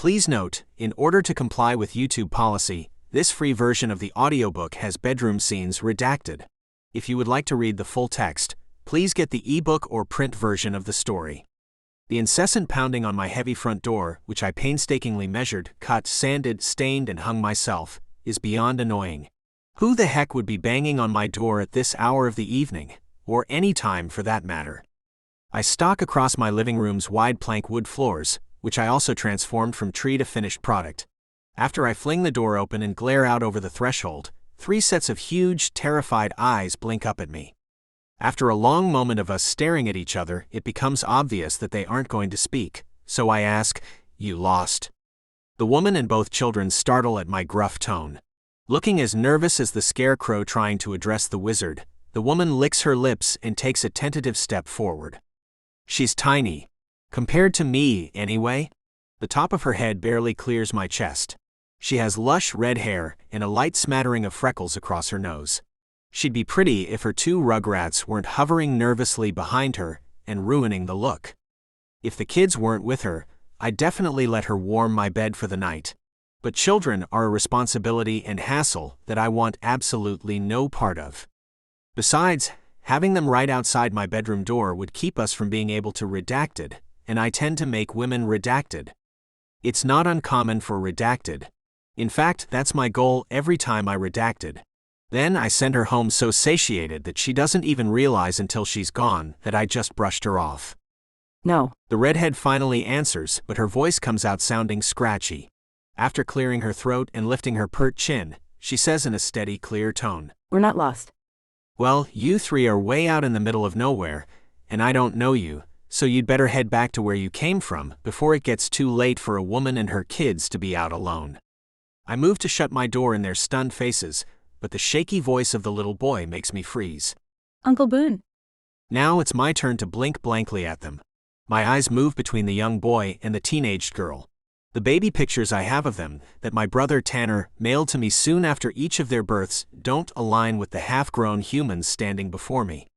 Please note, in order to comply with YouTube policy, this free version of the audiobook has bedroom scenes redacted. If you would like to read the full text, please get the ebook or print version of the story. The incessant pounding on my heavy front door, which I painstakingly measured, cut, sanded, stained, and hung myself, is beyond annoying. Who the heck would be banging on my door at this hour of the evening, or any time for that matter? I stalk across my living room's wide plank wood floors, which I also transformed from tree to finished product. After I fling the door open and glare out over the threshold, 3 sets of huge, terrified eyes blink up at me. After a long moment of us staring at each other, it becomes obvious that they aren't going to speak, so I ask, "You lost?" The woman and both children startle at my gruff tone. Looking as nervous as the scarecrow trying to address the wizard, the woman licks her lips and takes a tentative step forward. She's tiny. Compared to me, anyway. The top of her head barely clears my chest. She has lush red hair and a light smattering of freckles across her nose. She'd be pretty if her 2 rugrats weren't hovering nervously behind her and ruining the look. If the kids weren't with her, I'd definitely let her warm my bed for the night. But children are a responsibility and hassle that I want absolutely no part of. Besides, having them right outside my bedroom door would keep us from being able to redacted, and I tend to make women redacted. It's not uncommon for redacted. In fact, that's my goal every time I redacted. Then I send her home so satiated that she doesn't even realize until she's gone that I just brushed her off. No. The redhead finally answers, but her voice comes out sounding scratchy. After clearing her throat and lifting her pert chin, she says in a steady, clear tone, We're not lost. "Well, you 3 are way out in the middle of nowhere, and I don't know you, so you'd better head back to where you came from before it gets too late for a woman and her kids to be out alone." I move to shut my door in their stunned faces, but the shaky voice of the little boy makes me freeze. Uncle Boone. Now it's my turn to blink blankly at them. My eyes move between the young boy and the teenaged girl. The baby pictures I have of them, that my brother Tanner mailed to me soon after each of their births, don't align with the half-grown humans standing before me.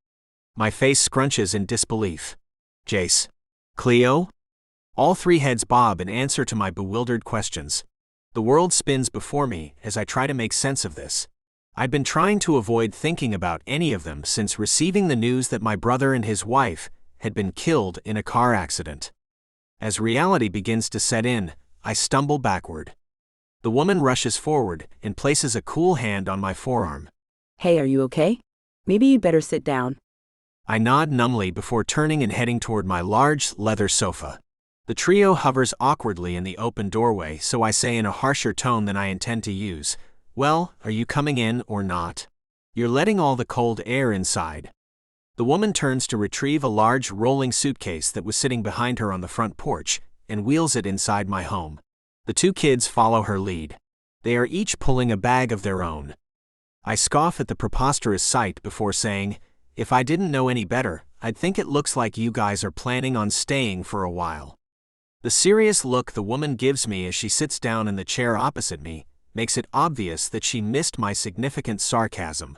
My face scrunches in disbelief. Jace. Cleo? All 3 heads bob in answer to my bewildered questions. The world spins before me as I try to make sense of this. I'd been trying to avoid thinking about any of them since receiving the news that my brother and his wife had been killed in a car accident. As reality begins to set in, I stumble backward. The woman rushes forward and places a cool hand on my forearm. Hey, are you okay? Maybe you'd better sit down. I nod numbly before turning and heading toward my large leather sofa. The trio hovers awkwardly in the open doorway, so I say in a harsher tone than I intend to use, "Well, are you coming in or not? You're letting all the cold air inside." The woman turns to retrieve a large rolling suitcase that was sitting behind her on the front porch and wheels it inside my home. The 2 kids follow her lead. They are each pulling a bag of their own. I scoff at the preposterous sight before saying, "If I didn't know any better, I'd think it looks like you guys are planning on staying for a while." The serious look the woman gives me as she sits down in the chair opposite me makes it obvious that she missed my significant sarcasm.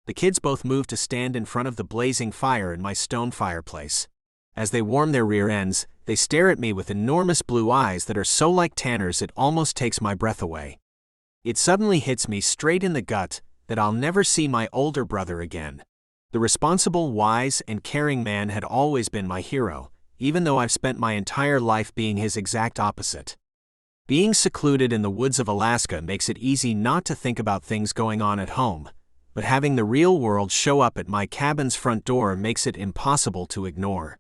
The kids both move to stand in front of the blazing fire in my stone fireplace. As they warm their rear ends, they stare at me with enormous blue eyes that are so like Tanner's it almost takes my breath away. It suddenly hits me straight in the gut that I'll never see my older brother again. The responsible, wise, and caring man had always been my hero, even though I've spent my entire life being his exact opposite. Being secluded in the woods of Alaska makes it easy not to think about things going on at home, but having the real world show up at my cabin's front door makes it impossible to ignore.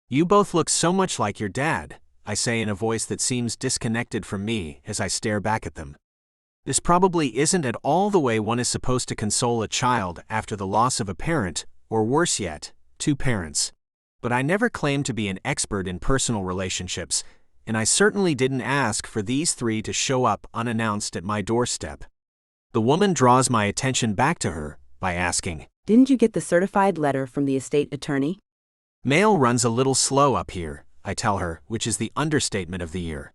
"You both look so much like your dad," I say in a voice that seems disconnected from me as I stare back at them. This probably isn't at all the way one is supposed to console a child after the loss of a parent, or worse yet, 2 parents. But I never claimed to be an expert in personal relationships, and I certainly didn't ask for these 3 to show up unannounced at my doorstep. The woman draws my attention back to her by asking, Didn't you get the certified letter from the estate attorney? "Mail runs a little slow up here," I tell her, which is the understatement of the year.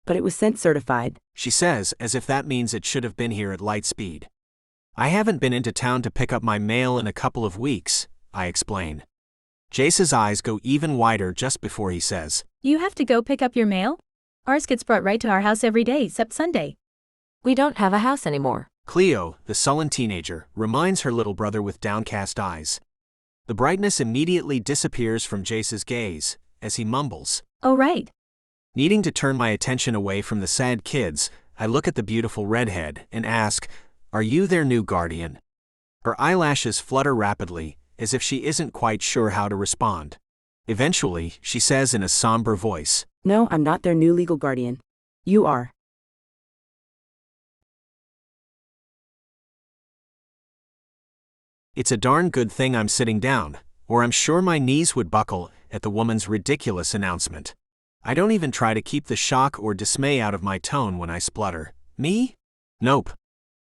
But it was sent certified, she says, as if that means it should have been here at light speed. "I haven't been into town to pick up my mail in a couple of weeks," I explain. Jace's eyes go even wider just before he says, "You have to go pick up your mail?" Ours gets brought right to our house every day except Sunday. We don't have a house anymore. Cleo, the sullen teenager, reminds her little brother with downcast eyes. The brightness immediately disappears from Jace's gaze, as he mumbles. Oh right. Needing to turn my attention away from the sad kids, I look at the beautiful redhead and ask, "Are you their new guardian?" Her eyelashes flutter rapidly, as if she isn't quite sure how to respond. Eventually, she says in a somber voice, No, I'm not their new legal guardian. You are. "It's a darn good thing I'm sitting down, or I'm sure my knees would buckle at the woman's ridiculous announcement. I don't even try to keep the shock or dismay out of my tone when I splutter. Me? Nope."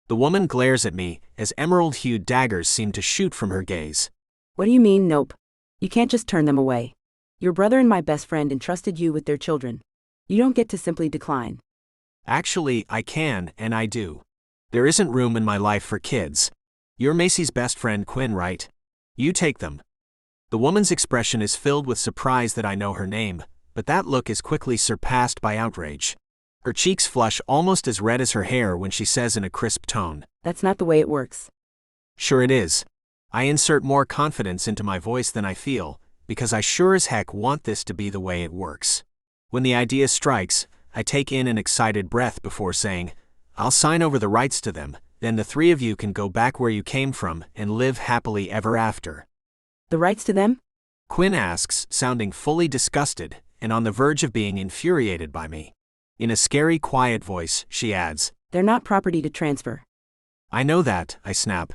The woman glares at me as emerald-hued daggers seem to shoot from her gaze. What do you mean, nope? You can't just turn them away. Your brother and my best friend entrusted you with their children. You don't get to simply decline. Actually, I can, and I do. There isn't room in my life for kids. You're Macy's best friend Quinn, right? You take them. The woman's expression is filled with surprise that I know her name, but that look is quickly surpassed by outrage. Her cheeks flush almost as red as her hair when she says in a crisp tone, That's not the way it works. "Sure it is." I insert more confidence into my voice than I feel, because I sure as heck want this to be the way it works. When the idea strikes, I take in an excited breath before saying, "I'll sign over the rights to them, then the three of you can go back where you came from and live happily ever after." The rights to them? Quinn asks, sounding fully disgusted and on the verge of being infuriated by me. In a scary, quiet voice, she adds, They're not property to transfer. "I know that," I snap.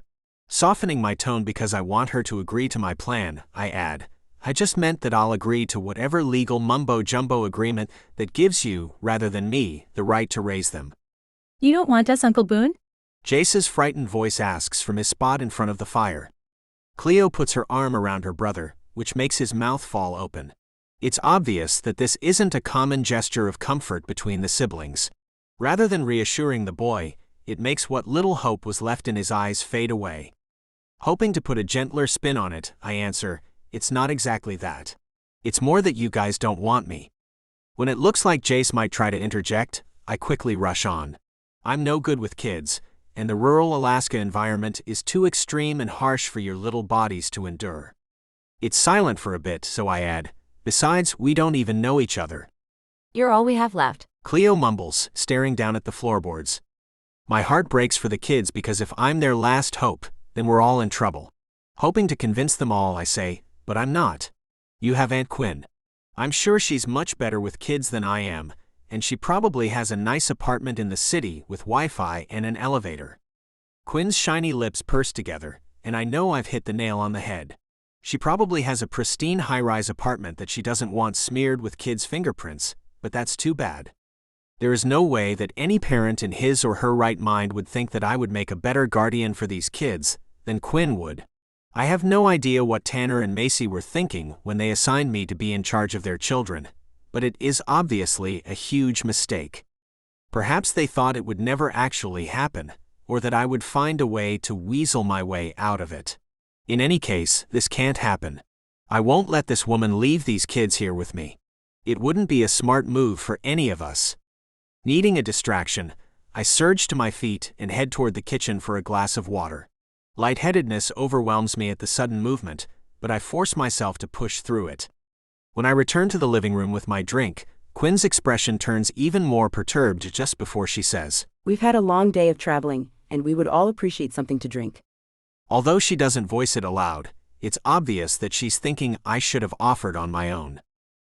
Softening my tone because I want her to agree to my plan, I add, "I just meant that I'll agree to whatever legal mumbo-jumbo agreement that gives you, rather than me, the right to raise them." You don't want us, Uncle Boone? Jace's frightened voice asks from his spot in front of the fire. Cleo puts her arm around her brother, which makes his mouth fall open. It's obvious that this isn't a common gesture of comfort between the siblings. Rather than reassuring the boy, it makes what little hope was left in his eyes fade away. Hoping to put a gentler spin on it, I answer, "It's not exactly that. It's more that you guys don't want me." When it looks like Jace might try to interject, I quickly rush on. I'm no good with kids, and the rural Alaska environment is too extreme and harsh for your little bodies to endure. It's silent for a bit, so I add, "Besides, we don't even know each other." You're all we have left. Cleo mumbles, staring down at the floorboards. My heart breaks for the kids because if I'm their last hope, then we're all in trouble. Hoping to convince them all, I say, "But I'm not. You have Aunt Quinn. I'm sure she's much better with kids than I am, and she probably has a nice apartment in the city with Wi-Fi and an elevator." Quinn's shiny lips purse together, and I know I've hit the nail on the head. She probably has a pristine high-rise apartment that she doesn't want smeared with kids' fingerprints, but that's too bad. There is no way that any parent in his or her right mind would think that I would make a better guardian for these kids than Quinn would. I have no idea what Tanner and Macy were thinking when they assigned me to be in charge of their children, but it is obviously a huge mistake. Perhaps they thought it would never actually happen, or that I would find a way to weasel my way out of it. In any case, this can't happen. I won't let this woman leave these kids here with me. It wouldn't be a smart move for any of us. Needing a distraction, I surge to my feet and head toward the kitchen for a glass of water. Lightheadedness overwhelms me at the sudden movement, but I force myself to push through it. When I return to the living room with my drink, Quinn's expression turns even more perturbed just before she says, We've had a long day of traveling, and we would all appreciate something to drink. Although she doesn't voice it aloud, it's obvious that she's thinking I should have offered on my own.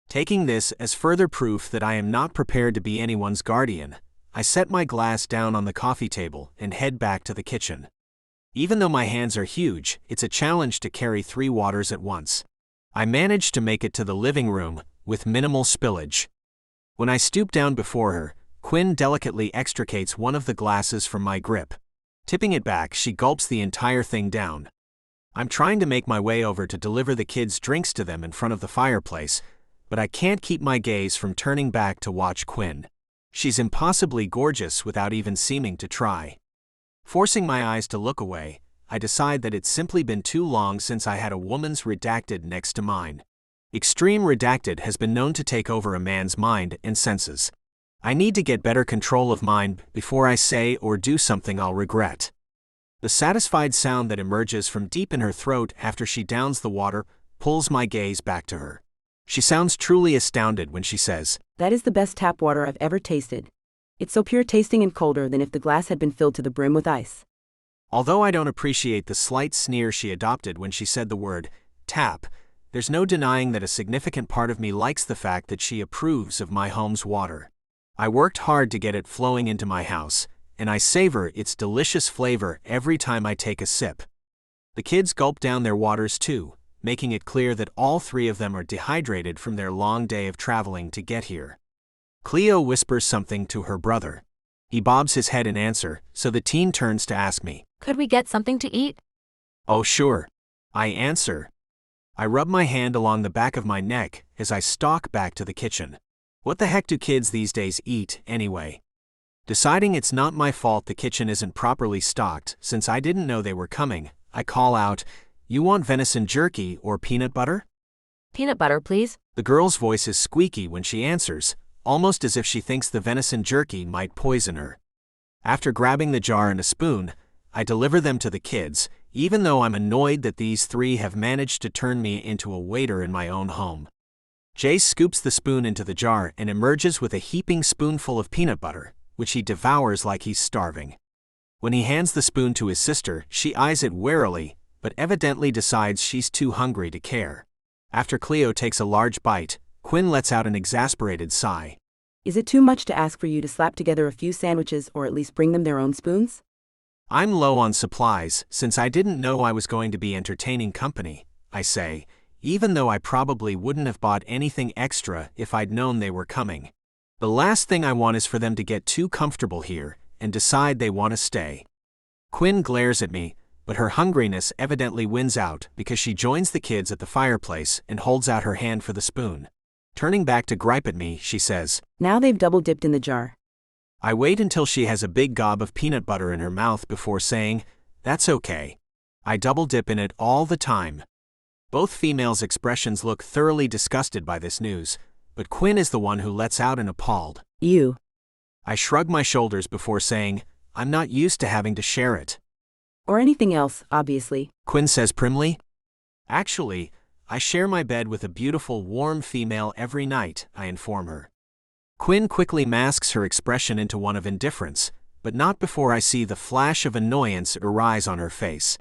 Taking this as further proof that I am not prepared to be anyone's guardian, I set my glass down on the coffee table and head back to the kitchen. Even though my hands are huge, it's a challenge to carry 3 waters at once. I manage to make it to the living room with minimal spillage. When I stoop down before her, Quinn delicately extricates one of the glasses from my grip. Tipping it back, she gulps the entire thing down. I'm trying to make my way over to deliver the kids' drinks to them in front of the fireplace, but I can't keep my gaze from turning back to watch Quinn. She's impossibly gorgeous without even seeming to try. Forcing my eyes to look away, I decide that it's simply been too long since I had a woman's redacted next to mine. Extreme redacted has been known to take over a man's mind and senses. I need to get better control of mine before I say or do something I'll regret. The satisfied sound that emerges from deep in her throat after she downs the water pulls my gaze back to her. She sounds truly astounded when she says, "That is the best tap water I've ever tasted. It's so pure tasting and colder than if the glass had been filled to the brim with ice." Although I don't appreciate the slight sneer she adopted when she said the word tap, there's no denying that a significant part of me likes the fact that she approves of my home's water. I worked hard to get it flowing into my house, and I savor its delicious flavor every time I take a sip. The kids gulp down their waters too, making it clear that all three of them are dehydrated from their long day of traveling to get here. Cleo whispers something to her brother. He bobs his head in answer, so the teen turns to ask me, Could we get something to eat? "Oh sure," I answer. I rub my hand along the back of my neck as I stalk back to the kitchen. What the heck do kids these days eat, anyway? Deciding it's not my fault the kitchen isn't properly stocked since I didn't know they were coming, I call out, "You want venison jerky or peanut butter?" Peanut butter, please. The girl's voice is squeaky when she answers, almost as if she thinks the venison jerky might poison her. After grabbing the jar and a spoon, I deliver them to the kids, even though I'm annoyed that these three have managed to turn me into a waiter in my own home. Jace scoops the spoon into the jar and emerges with a heaping spoonful of peanut butter, which he devours like he's starving. When he hands the spoon to his sister, she eyes it warily, but evidently decides she's too hungry to care. After Cleo takes a large bite, Quinn lets out an exasperated sigh. "Is it too much to ask for you to slap together a few sandwiches or at least bring them their own spoons?" I'm low on supplies since I didn't know I was going to be entertaining company, I say, even though I probably wouldn't have bought anything extra if I'd known they were coming. The last thing I want is for them to get too comfortable here and decide they want to stay. Quinn glares at me, but her hungriness evidently wins out because she joins the kids at the fireplace and holds out her hand for the spoon. Turning back to gripe at me, she says, "Now they've double-dipped in the jar." I wait until she has a big gob of peanut butter in her mouth before saying, "That's okay. I double dip in it all the time." Both females' expressions look thoroughly disgusted by this news, but Quinn is the one who lets out an appalled, "You." I shrug my shoulders before saying, "I'm not used to having to share it." "Or anything else, obviously." Quinn says primly. "Actually, I share my bed with a beautiful, warm female every night," I inform her. Quinn quickly masks her expression into one of indifference, but not before I see the flash of annoyance arise on her face.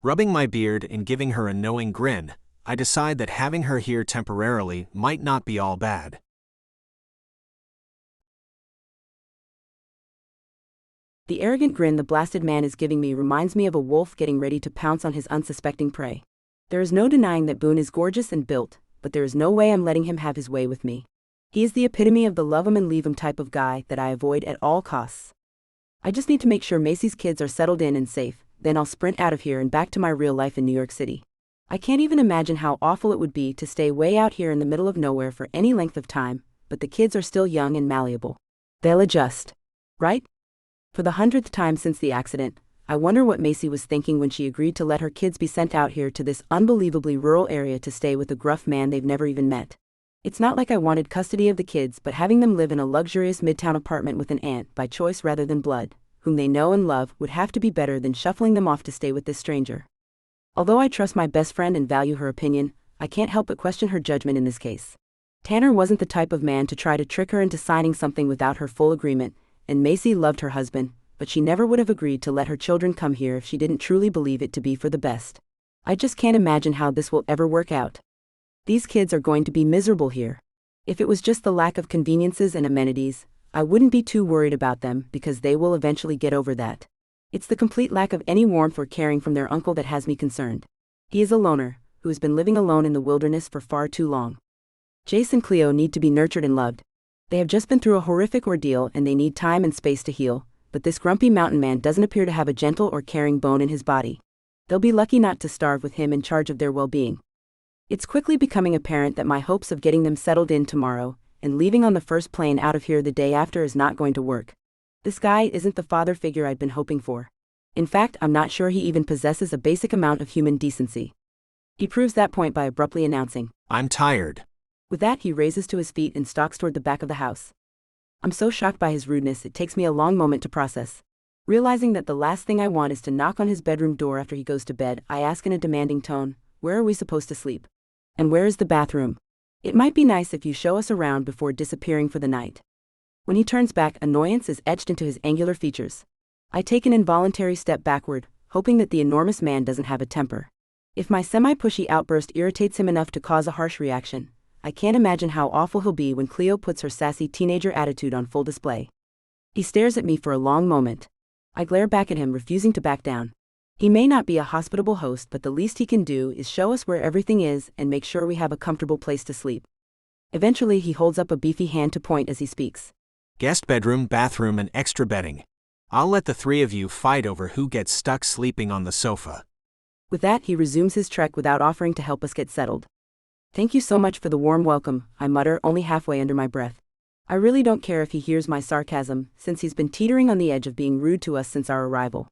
Rubbing my beard and giving her a knowing grin, I decide that having her here temporarily might not be all bad. The arrogant grin the blasted man is giving me reminds me of a wolf getting ready to pounce on his unsuspecting prey. There is no denying that Boone is gorgeous and built, but there is no way I'm letting him have his way with me. He is the epitome of the love him and leave him type of guy that I avoid at all costs. I just need to make sure Macy's kids are settled in and safe, then I'll sprint out of here and back to my real life in New York City. I can't even imagine how awful it would be to stay way out here in the middle of nowhere for any length of time, but the kids are still young and malleable. They'll adjust. Right? For the 100th time since the accident, I wonder what Macy was thinking when she agreed to let her kids be sent out here to this unbelievably rural area to stay with a gruff man they've never even met. It's not like I wanted custody of the kids, but having them live in a luxurious midtown apartment with an aunt by choice rather than blood, whom they know and love, would have to be better than shuffling them off to stay with this stranger. Although I trust my best friend and value her opinion, I can't help but question her judgment in this case. Tanner wasn't the type of man to try to trick her into signing something without her full agreement, and Macy loved her husband, but she never would have agreed to let her children come here if she didn't truly believe it to be for the best. I just can't imagine how this will ever work out. These kids are going to be miserable here. If it was just the lack of conveniences and amenities, I wouldn't be too worried about them because they will eventually get over that. It's the complete lack of any warmth or caring from their uncle that has me concerned. He is a loner, who has been living alone in the wilderness for far too long. Jace and Cleo need to be nurtured and loved. They have just been through a horrific ordeal and they need time and space to heal, but this grumpy mountain man doesn't appear to have a gentle or caring bone in his body. They'll be lucky not to starve with him in charge of their well-being. It's quickly becoming apparent that my hopes of getting them settled in tomorrow and leaving on the first plane out of here the day after is not going to work. This guy isn't the father figure I'd been hoping for. In fact, I'm not sure he even possesses a basic amount of human decency. He proves that point by abruptly announcing, "I'm tired." With that, he raises to his feet and stalks toward the back of the house. I'm so shocked by his rudeness it takes me a long moment to process. Realizing that the last thing I want is to knock on his bedroom door after he goes to bed, I ask in a demanding tone, "Where are we supposed to sleep? And where is the bathroom? It might be nice if you show us around before disappearing for the night." When he turns back, annoyance is etched into his angular features. I take an involuntary step backward, hoping that the enormous man doesn't have a temper. If my semi-pushy outburst irritates him enough to cause a harsh reaction, I can't imagine how awful he'll be when Cleo puts her sassy teenager attitude on full display. He stares at me for a long moment. I glare back at him, refusing to back down. He may not be a hospitable host, but the least he can do is show us where everything is and make sure we have a comfortable place to sleep. Eventually, he holds up a beefy hand to point as he speaks. "Guest bedroom, bathroom, and extra bedding. I'll let the three of you fight over who gets stuck sleeping on the sofa." With that, he resumes his trek without offering to help us get settled. "Thank you so much for the warm welcome," I mutter, only halfway under my breath. I really don't care if he hears my sarcasm, since he's been teetering on the edge of being rude to us since our arrival.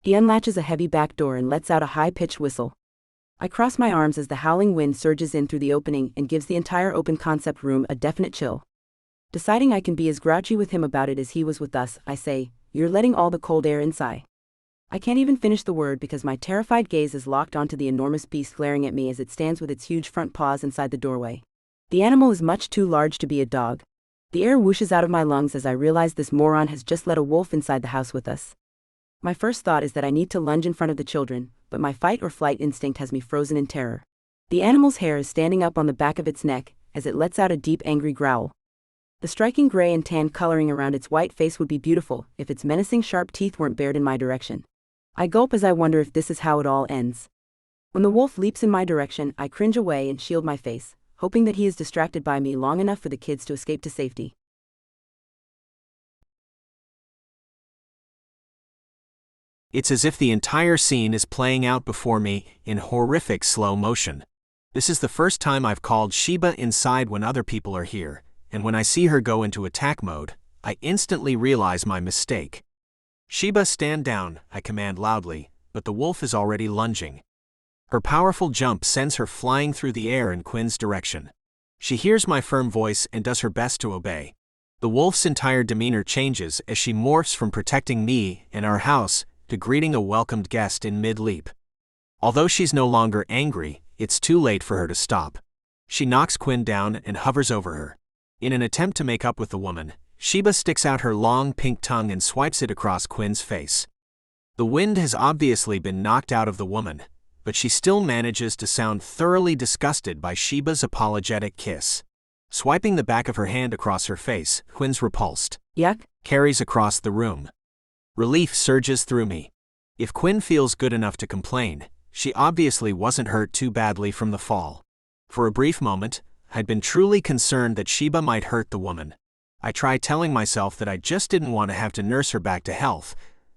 He unlatches a heavy back door and lets out a high-pitched whistle. I cross my arms as the howling wind surges in through the opening and gives the entire open-concept room a definite chill. Deciding I can be as grouchy with him about it as he was with us, I say, "You're letting all the cold air inside." I can't even finish the word because my terrified gaze is locked onto the enormous beast glaring at me as it stands with its huge front paws inside the doorway. The animal is much too large to be a dog. The air whooshes out of my lungs as I realize this moron has just let a wolf inside the house with us. My first thought is that I need to lunge in front of the children, but my fight or flight instinct has me frozen in terror. The animal's hair is standing up on the back of its neck as it lets out a deep, angry growl. The striking gray and tan coloring around its white face would be beautiful if its menacing sharp teeth weren't bared in my direction. I gulp as I wonder if this is how it all ends. When the wolf leaps in my direction, I cringe away and shield my face, hoping that he is distracted by me long enough for the kids to escape to safety. It's as if the entire scene is playing out before me in horrific slow motion. This is the first time I've called Sheba inside when other people are here, and when I see her go into attack mode, I instantly realize my mistake. "Sheba, stand down," I command loudly, but the wolf is already lunging. Her powerful jump sends her flying through the air in Quinn's direction. She hears my firm voice and does her best to obey. The wolf's entire demeanor changes as she morphs from protecting me and our house to greeting a welcomed guest in mid-leap. Although she's no longer angry, it's too late for her to stop. She knocks Quinn down and hovers over her. In an attempt to make up with the woman, Sheba sticks out her long pink tongue and swipes it across Quinn's face. The wind has obviously been knocked out of the woman, but she still manages to sound thoroughly disgusted by Sheba's apologetic kiss. Swiping the back of her hand across her face, Quinn's repulsed "Yuck," carries across the room. Relief surges through me. If Quinn feels good enough to complain, she obviously wasn't hurt too badly from the fall. For a brief moment, I'd been truly concerned that Sheba might hurt the woman. I tried telling myself that I just didn't want to have to nurse her back to health,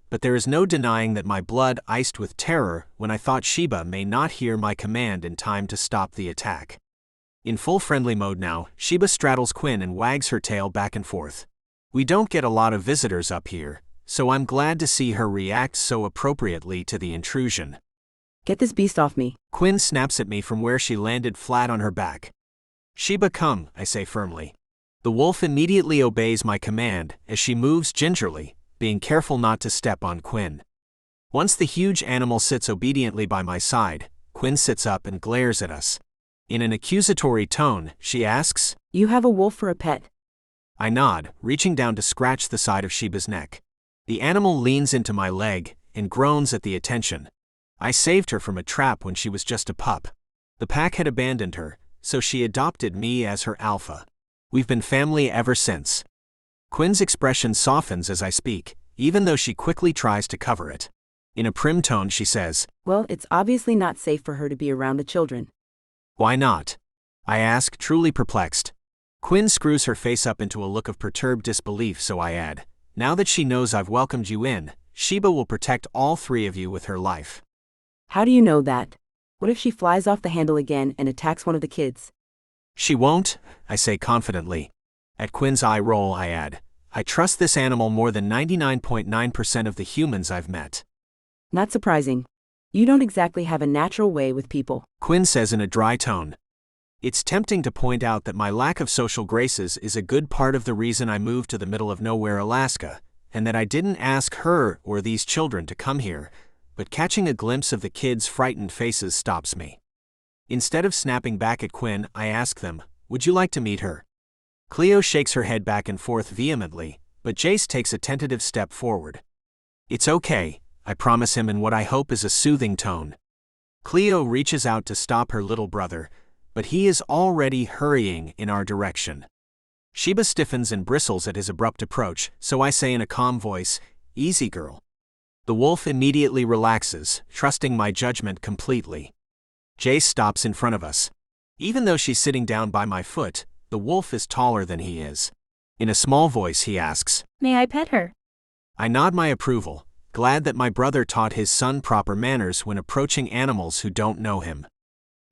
but there is no denying that my blood iced with terror when I thought Sheba may not hear my command in time to stop the attack. In full friendly mode now, Sheba straddles Quinn and wags her tail back and forth. We don't get a lot of visitors up here, so I'm glad to see her react so appropriately to the intrusion. "Get this beast off me." Quinn snaps at me from where she landed flat on her back. "Sheba, come," I say firmly. The wolf immediately obeys my command as she moves gingerly, being careful not to step on Quinn. Once the huge animal sits obediently by my side, Quinn sits up and glares at us. In an accusatory tone, she asks, "You have a wolf for a pet?" I nod, reaching down to scratch the side of Sheba's neck. The animal leans into my leg and groans at the attention. I saved her from a trap when she was just a pup. The pack had abandoned her, so she adopted me as her alpha. We've been family ever since. Quinn's expression softens as I speak, even though she quickly tries to cover it. In a prim tone she says, "Well, it's obviously not safe for her to be around the children." "Why not?" I ask, truly perplexed. Quinn screws her face up into a look of perturbed disbelief, so I add, "Now that she knows I've welcomed you in, Sheba will protect all three of you with her life." "How do you know that? What if she flies off the handle again and attacks one of the kids?" "She won't," I say confidently. At Quinn's eye roll, I add, "I trust this animal more than 99.9% of the humans I've met." "Not surprising. You don't exactly have a natural way with people." Quinn says in a dry tone. It's tempting to point out that my lack of social graces is a good part of the reason I moved to the middle of nowhere, Alaska, and that I didn't ask her or these children to come here, but catching a glimpse of the kids' frightened faces stops me. Instead of snapping back at Quinn, I ask them, "Would you like to meet her?" Cleo shakes her head back and forth vehemently, but Jace takes a tentative step forward. "It's okay," I promise him in what I hope is a soothing tone. Cleo reaches out to stop her little brother, but he is already hurrying in our direction. Sheba stiffens and bristles at his abrupt approach, so I say in a calm voice, "Easy, girl." The wolf immediately relaxes, trusting my judgment completely. Jace stops in front of us. Even though she's sitting down by my foot, the wolf is taller than he is. In a small voice he asks, May I pet her? I nod my approval, glad that my brother taught his son proper manners when approaching animals who don't know him.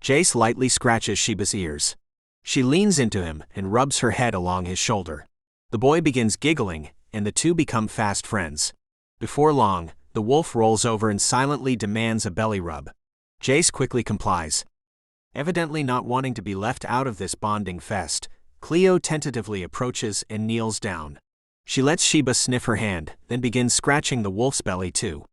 Jace lightly scratches Sheba's ears. She leans into him and rubs her head along his shoulder. The boy begins giggling, and the two become fast friends. Before long, the wolf rolls over and silently demands a belly rub. Jace quickly complies. Evidently not wanting to be left out of this bonding fest, Cleo tentatively approaches and kneels down. She lets Sheba sniff her hand, then begins scratching the wolf's belly too.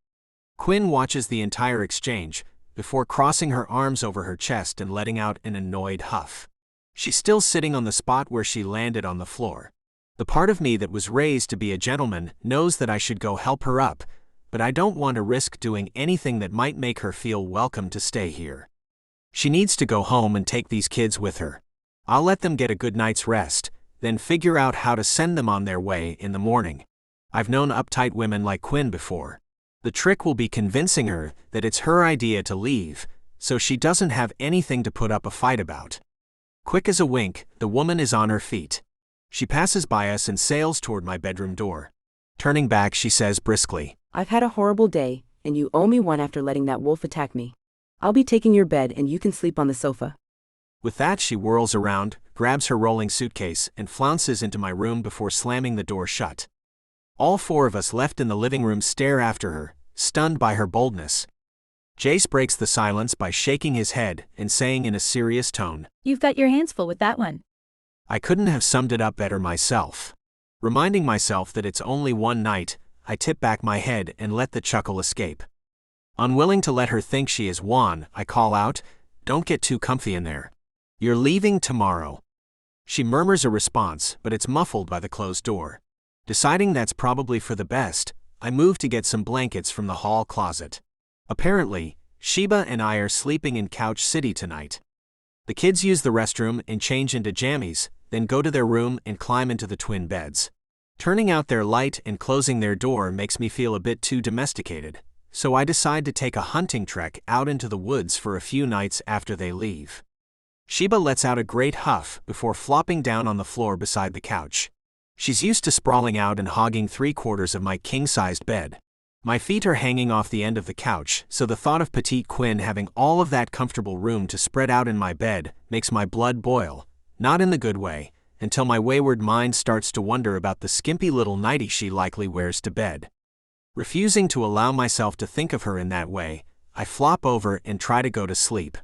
Quinn watches the entire exchange, before crossing her arms over her chest and letting out an annoyed huff. She's still sitting on the spot where she landed on the floor. The part of me that was raised to be a gentleman knows that I should go help her up, but I don't want to risk doing anything that might make her feel welcome to stay here. She needs to go home and take these kids with her. I'll let them get a good night's rest, then figure out how to send them on their way in the morning. I've known uptight women like Quinn before. The trick will be convincing her that it's her idea to leave, so she doesn't have anything to put up a fight about. Quick as a wink, the woman is on her feet. She passes by us and sails toward my bedroom door. Turning back, she says briskly, I've had a horrible day, and you owe me one after letting that wolf attack me. I'll be taking your bed and you can sleep on the sofa. With that, she whirls around, grabs her rolling suitcase, and flounces into my room before slamming the door shut. All four of us left in the living room stare after her, stunned by her boldness. Jace breaks the silence by shaking his head and saying in a serious tone, You've got your hands full with that one. I couldn't have summed it up better myself. Reminding myself that it's only one night, I tip back my head and let the chuckle escape. Unwilling to let her think she is won, I call out, Don't get too comfy in there. You're leaving tomorrow. She murmurs a response, but it's muffled by the closed door. Deciding that's probably for the best, I move to get some blankets from the hall closet. Apparently, Sheba and I are sleeping in Couch City tonight. The kids use the restroom and change into jammies, then go to their room and climb into the twin beds. Turning out their light and closing their door makes me feel a bit too domesticated, so I decide to take a hunting trek out into the woods for a few nights after they leave. Sheba lets out a great huff before flopping down on the floor beside the couch. She's used to sprawling out and hogging 3/4 of my king-sized bed. My feet are hanging off the end of the couch, so the thought of petite Quinn having all of that comfortable room to spread out in my bed makes my blood boil, not in the good way, until my wayward mind starts to wonder about the skimpy little nightie she likely wears to bed. Refusing to allow myself to think of her in that way, I flop over and try to go to sleep.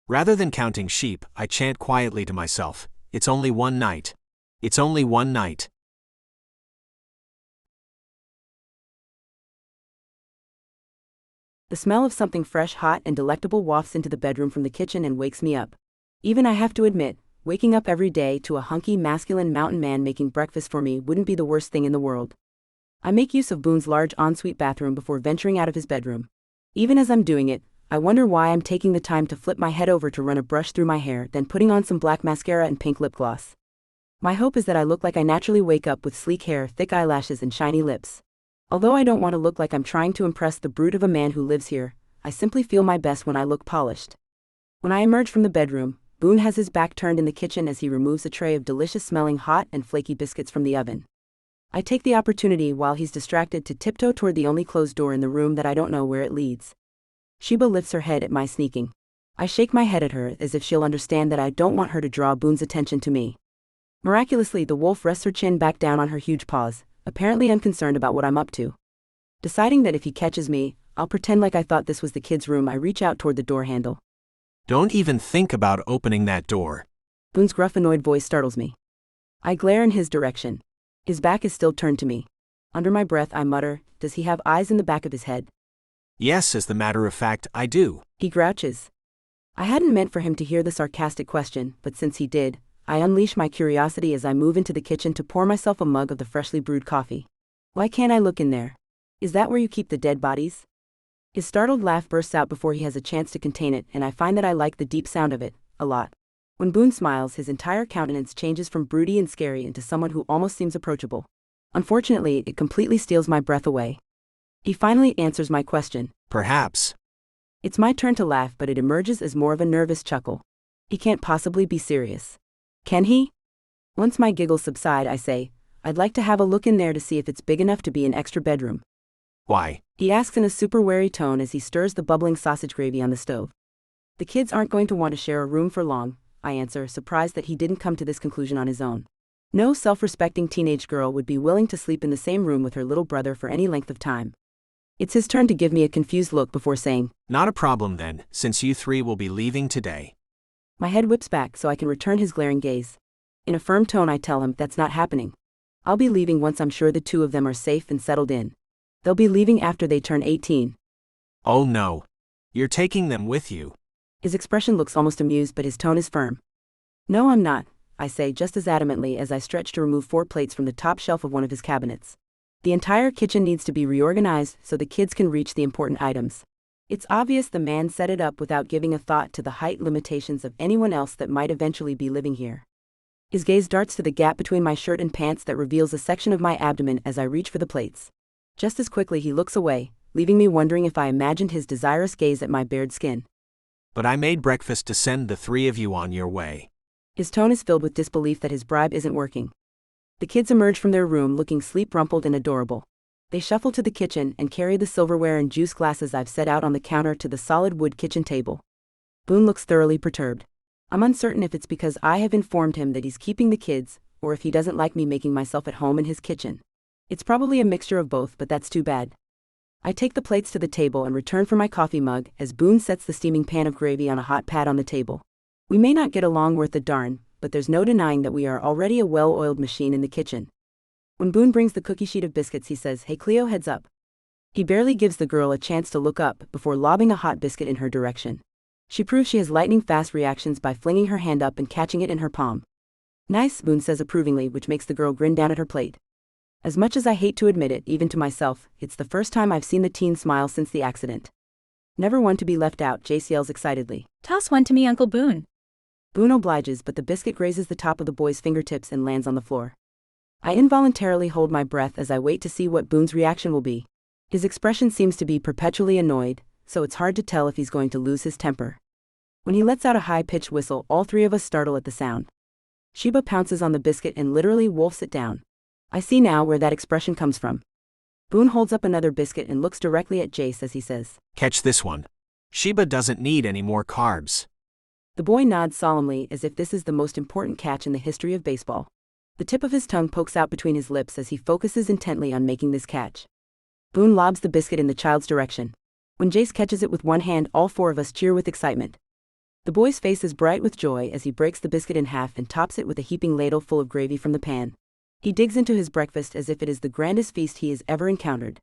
Rather than counting sheep, I chant quietly to myself, It's only one night. It's only one night. The smell of something fresh, hot, and delectable wafts into the bedroom from the kitchen and wakes me up. Even I have to admit, waking up every day to a hunky, masculine mountain man making breakfast for me wouldn't be the worst thing in the world. I make use of Boone's large ensuite bathroom before venturing out of his bedroom. Even as I'm doing it, I wonder why I'm taking the time to flip my head over to run a brush through my hair, then putting on some black mascara and pink lip gloss. My hope is that I look like I naturally wake up with sleek hair, thick eyelashes, and shiny lips. Although I don't want to look like I'm trying to impress the brute of a man who lives here, I simply feel my best when I look polished. When I emerge from the bedroom, Boone has his back turned in the kitchen as he removes a tray of delicious-smelling hot and flaky biscuits from the oven. I take the opportunity while he's distracted to tiptoe toward the only closed door in the room that I don't know where it leads. Sheba lifts her head at my sneaking. I shake my head at her as if she'll understand that I don't want her to draw Boone's attention to me. Miraculously, the wolf rests her chin back down on her huge paws, apparently unconcerned about what I'm up to. Deciding that if he catches me, I'll pretend like I thought this was the kids' room, I reach out toward the door handle. Don't even think about opening that door. Boone's gruff, annoyed voice startles me. I glare in his direction. His back is still turned to me. Under my breath, I mutter, does he have eyes in the back of his head? Yes, as a matter of fact, I do. He grouches. I hadn't meant for him to hear the sarcastic question, but since he did, I unleash my curiosity as I move into the kitchen to pour myself a mug of the freshly brewed coffee. Why can't I look in there? Is that where you keep the dead bodies? His startled laugh bursts out before he has a chance to contain it, and I find that I like the deep sound of it a lot. When Boone smiles, his entire countenance changes from broody and scary into someone who almost seems approachable. Unfortunately, it completely steals my breath away. He finally answers my question. Perhaps. It's my turn to laugh, but it emerges as more of a nervous chuckle. He can't possibly be serious. Can he? Once my giggles subside, I say, I'd like to have a look in there to see if it's big enough to be an extra bedroom. Why? He asks in a super wary tone as he stirs the bubbling sausage gravy on the stove. The kids aren't going to want to share a room for long, I answer, surprised that he didn't come to this conclusion on his own. No self-respecting teenage girl would be willing to sleep in the same room with her little brother for any length of time. It's his turn to give me a confused look before saying, Not a problem then, since you three will be leaving today. My head whips back so I can return his glaring gaze. In a firm tone, I tell him that's not happening. I'll be leaving once I'm sure the two of them are safe and settled in. They'll be leaving after they turn 18. Oh no. You're taking them with you. His expression looks almost amused, but his tone is firm. No, I'm not, I say just as adamantly as I stretch to remove 4 plates from the top shelf of one of his cabinets. The entire kitchen needs to be reorganized so the kids can reach the important items. It's obvious the man set it up without giving a thought to the height limitations of anyone else that might eventually be living here. His gaze darts to the gap between my shirt and pants that reveals a section of my abdomen as I reach for the plates. Just as quickly he looks away, leaving me wondering if I imagined his desirous gaze at my bared skin. But I made breakfast to send the 3 of you on your way. His tone is filled with disbelief that his bribe isn't working. The kids emerge from their room looking sleep-rumpled and adorable. They shuffle to the kitchen and carry the silverware and juice glasses I've set out on the counter to the solid wood kitchen table. Boone looks thoroughly perturbed. I'm uncertain if it's because I have informed him that he's keeping the kids, or if he doesn't like me making myself at home in his kitchen. It's probably a mixture of both, but that's too bad. I take the plates to the table and return for my coffee mug as Boone sets the steaming pan of gravy on a hot pad on the table. We may not get along worth a darn, but there's no denying that we are already a well-oiled machine in the kitchen. When Boone brings the cookie sheet of biscuits, he says, "Hey Cleo, heads up." He barely gives the girl a chance to look up before lobbing a hot biscuit in her direction. She proves she has lightning-fast reactions by flinging her hand up and catching it in her palm. "Nice," Boone says approvingly, which makes the girl grin down at her plate. As much as I hate to admit it, even to myself, it's the first time I've seen the teen smile since the accident. "Never one to be left out," Jace yells excitedly. Toss one to me, Uncle Boone. Boone obliges, but the biscuit grazes the top of the boy's fingertips and lands on the floor. I involuntarily hold my breath as I wait to see what Boone's reaction will be. His expression seems to be perpetually annoyed, so it's hard to tell if he's going to lose his temper. When he lets out a high-pitched whistle, all 3 of us startle at the sound. Sheba pounces on the biscuit and literally wolfs it down. I see now where that expression comes from. Boone holds up another biscuit and looks directly at Jace as he says, Catch this one. Sheba doesn't need any more carbs. The boy nods solemnly as if this is the most important catch in the history of baseball. The tip of his tongue pokes out between his lips as he focuses intently on making this catch. Boone lobs the biscuit in the child's direction. When Jace catches it with one hand, all 4 of us cheer with excitement. The boy's face is bright with joy as he breaks the biscuit in half and tops it with a heaping ladle full of gravy from the pan. He digs into his breakfast as if it is the grandest feast he has ever encountered.